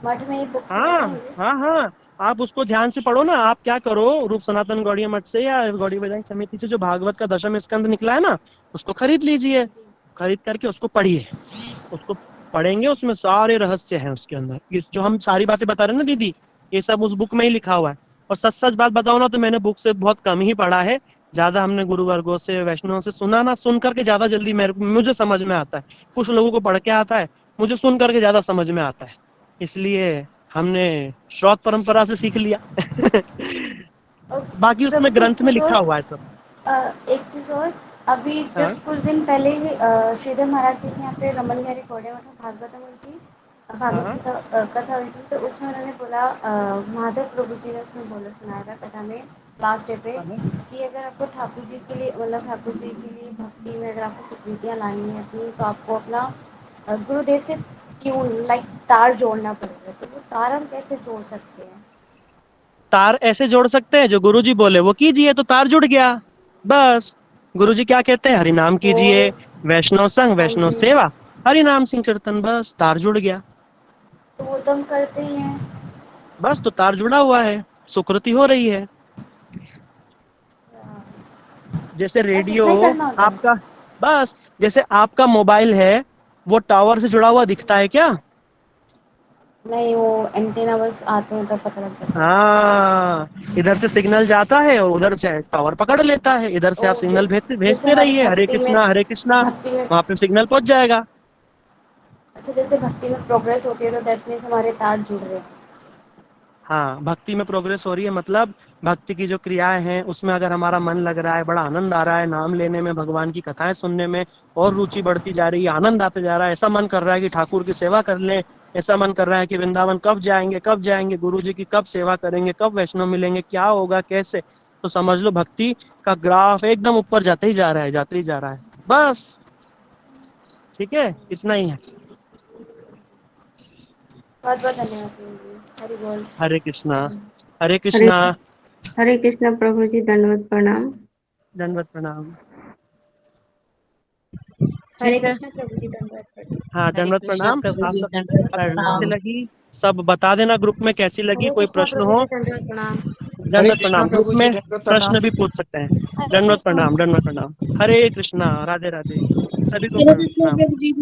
S2: मठ में ये बुक्स मिल
S1: हाँ
S2: जाएंगी?
S1: हाँ हाँ, आप उसको ध्यान से पढ़ो ना। आप क्या करो, रूप सनातन गौड़िया मठ से या गौड़ी बजरंग समिति से जो भागवत का दशम स्कंद निकला है ना, उसको खरीद लीजिए,
S2: जी
S1: खरीद करके उसको पढ़िए, उसको पढ़ेंगे, उसमें सारे रहस्य हैं उसके अंदर, इस जो हम सारी बातें बता रहे हैं ना दीदी, ये सब उस बुक में ही लिखा हुआ है। और सच सच बात बताओ ना, तो मैंने बुक से बहुत कम ही पढ़ा है, ज्यादा हमने गुरु वर्गों से, वैष्णव से सुना ना, सुन करके ज्यादा जल्दी मुझे समझ में आता है। कुछ लोगों को पढ़ के आता है, मुझे सुन करके ज्यादा समझ में आता है, इसलिए हमने श्रौत परंपरा से सीख लिया।
S2: और
S1: बाकी
S2: प्रभु
S1: उसमें
S2: जी एक
S1: ग्रंथ में
S2: चीज़
S1: लिखा
S2: और,
S1: हुआ है सब।
S2: एक चीज़ और, अभी
S1: हाँ
S2: जस्ट कुछ दिन पहले ही श्रीधर महाराज जी के यहाँ पे रमन बिहारी गौड़िया मठ में भागवतम हुई थी,
S1: हाँ
S2: भागवत
S1: हाँ
S2: कथा कथा हुई थी, तो उसमें उन्होंने बोला, माधव प्रभु जी ने उसमें बोला सुनाया था कथा में लास्ट डे पे,
S1: हाँ।
S2: कि अगर आपको ठाकुर जी के लिए, मतलब ठाकुर जी के लिए भक्ति में अगर आपको स्वीकृतियाँ लानी है अपनी, तो आपको अपना गुरुदेव से ट्यून लाइक तार जोड़ना पड़ेगा। तो वो तार हम कैसे जोड़ सकते हैं?
S1: तार ऐसे जोड़ सकते हैं, जो गुरुजी बोले वो कीजिए, तो तार जुड़ गया, बस। गुरुजी क्या कहते हैं, हरि नाम
S2: वो
S1: कीजिए, वैष्णव संग,
S2: हाँ
S1: वैष्णव
S2: जी,
S1: सेवा, हरि नाम संकीर्तन, बस तार जुड़ गया।
S2: तो वो तो हम करते ही हैं।
S1: बस, तो तार जुड़ा हुआ है, सुकृति हो रही है।
S2: अच्छा,
S1: जैसे
S2: बस
S1: रेडियो
S2: इतना ही करना होता है?
S1: आपका, बस जैसे आपका मोबाइल है, वो टावर से जुड़ा हुआ दिखता है क्या।
S2: नहीं, वो एंटेना बस आते हैं तब पता लग जाता है।
S1: हाँ, इधर से सिग्नल जाता है और उधर से टावर पकड़ लेता है, इधर से आप
S2: ओ
S1: सिग्नल भेजते
S2: जैसे
S1: भेजते
S2: हमारी
S1: रहिए, हरे कृष्णा,
S2: भक्ति में,
S1: वहां पे सिग्नल पहुंच जाएगा।
S2: अच्छा जैसे भक्ति में प्रोग्रेस होती है तो दैट मीन्स हमारे तार जुड़ रहे हैं।
S1: हाँ, भक्ति में प्रोग्रेस हो रही है, मतलब भक्ति की जो क्रियाएं हैं उसमें अगर हमारा मन लग रहा है, बड़ा आनंद आ रहा है, नाम लेने में, भगवान की कथाएं सुनने में, और रुचि बढ़ती जा रही है, आनंद आते जा रहा है, ऐसा मन कर रहा है कि ठाकुर की सेवा कर लें, ऐसा मन कर रहा है कि वृंदावन कब जाएंगे, गुरु जी की कब सेवा करेंगे, कब वैष्णव मिलेंगे, क्या होगा कैसे, तो समझ लो भक्ति का ग्राफ एकदम ऊपर जाते ही जा रहा है, जाते ही जा रहा है, बस। ठीक है, इतना ही है।
S2: बहुत बहुत धन्यवाद प्रभु जी, हरि बोल।
S1: हरे कृष्णा। हरे
S3: हरे
S1: कृष्णा।
S3: हरे कृष्ण प्रभु जी, दंडवत प्रणाम।
S1: दंडवत प्रणाम।
S3: हरे
S1: ठीक है,
S3: कृष्ण प्रभु जी, दंडवत प्रणाम।
S1: हाँ
S6: हरे
S1: दंडवत
S6: कृष्णा
S1: प्रणाम।
S6: प्रभु
S1: आप
S6: जी,
S1: सब
S6: दंडवत
S1: क्लास कैसे
S6: प्रणाम।
S1: लगी, सब बता देना ग्रुप में कैसी लगी,
S3: हरे
S1: कोई
S3: कृष्ण
S1: प्रश्न
S3: प्रभु
S1: हो,
S3: जी, दंडवत प्रणाम।
S4: हरे
S1: दंडवत
S4: कृष्णा
S1: प्रणाम, ग्रुप
S4: प्रभु जी,
S1: में
S4: दंडवत प्रणाम।
S1: प्रश्न भी पूछ सकते हैं।
S6: हरे
S1: दंडवत
S6: कृष्णा
S1: प्रणाम, दंडवत प्रणाम, हरे कृष्णा, राधे राधे, सभी को
S6: हरे
S1: प्रणाम
S6: कृष्णा
S1: प्रणाम।
S6: प्रभु जी।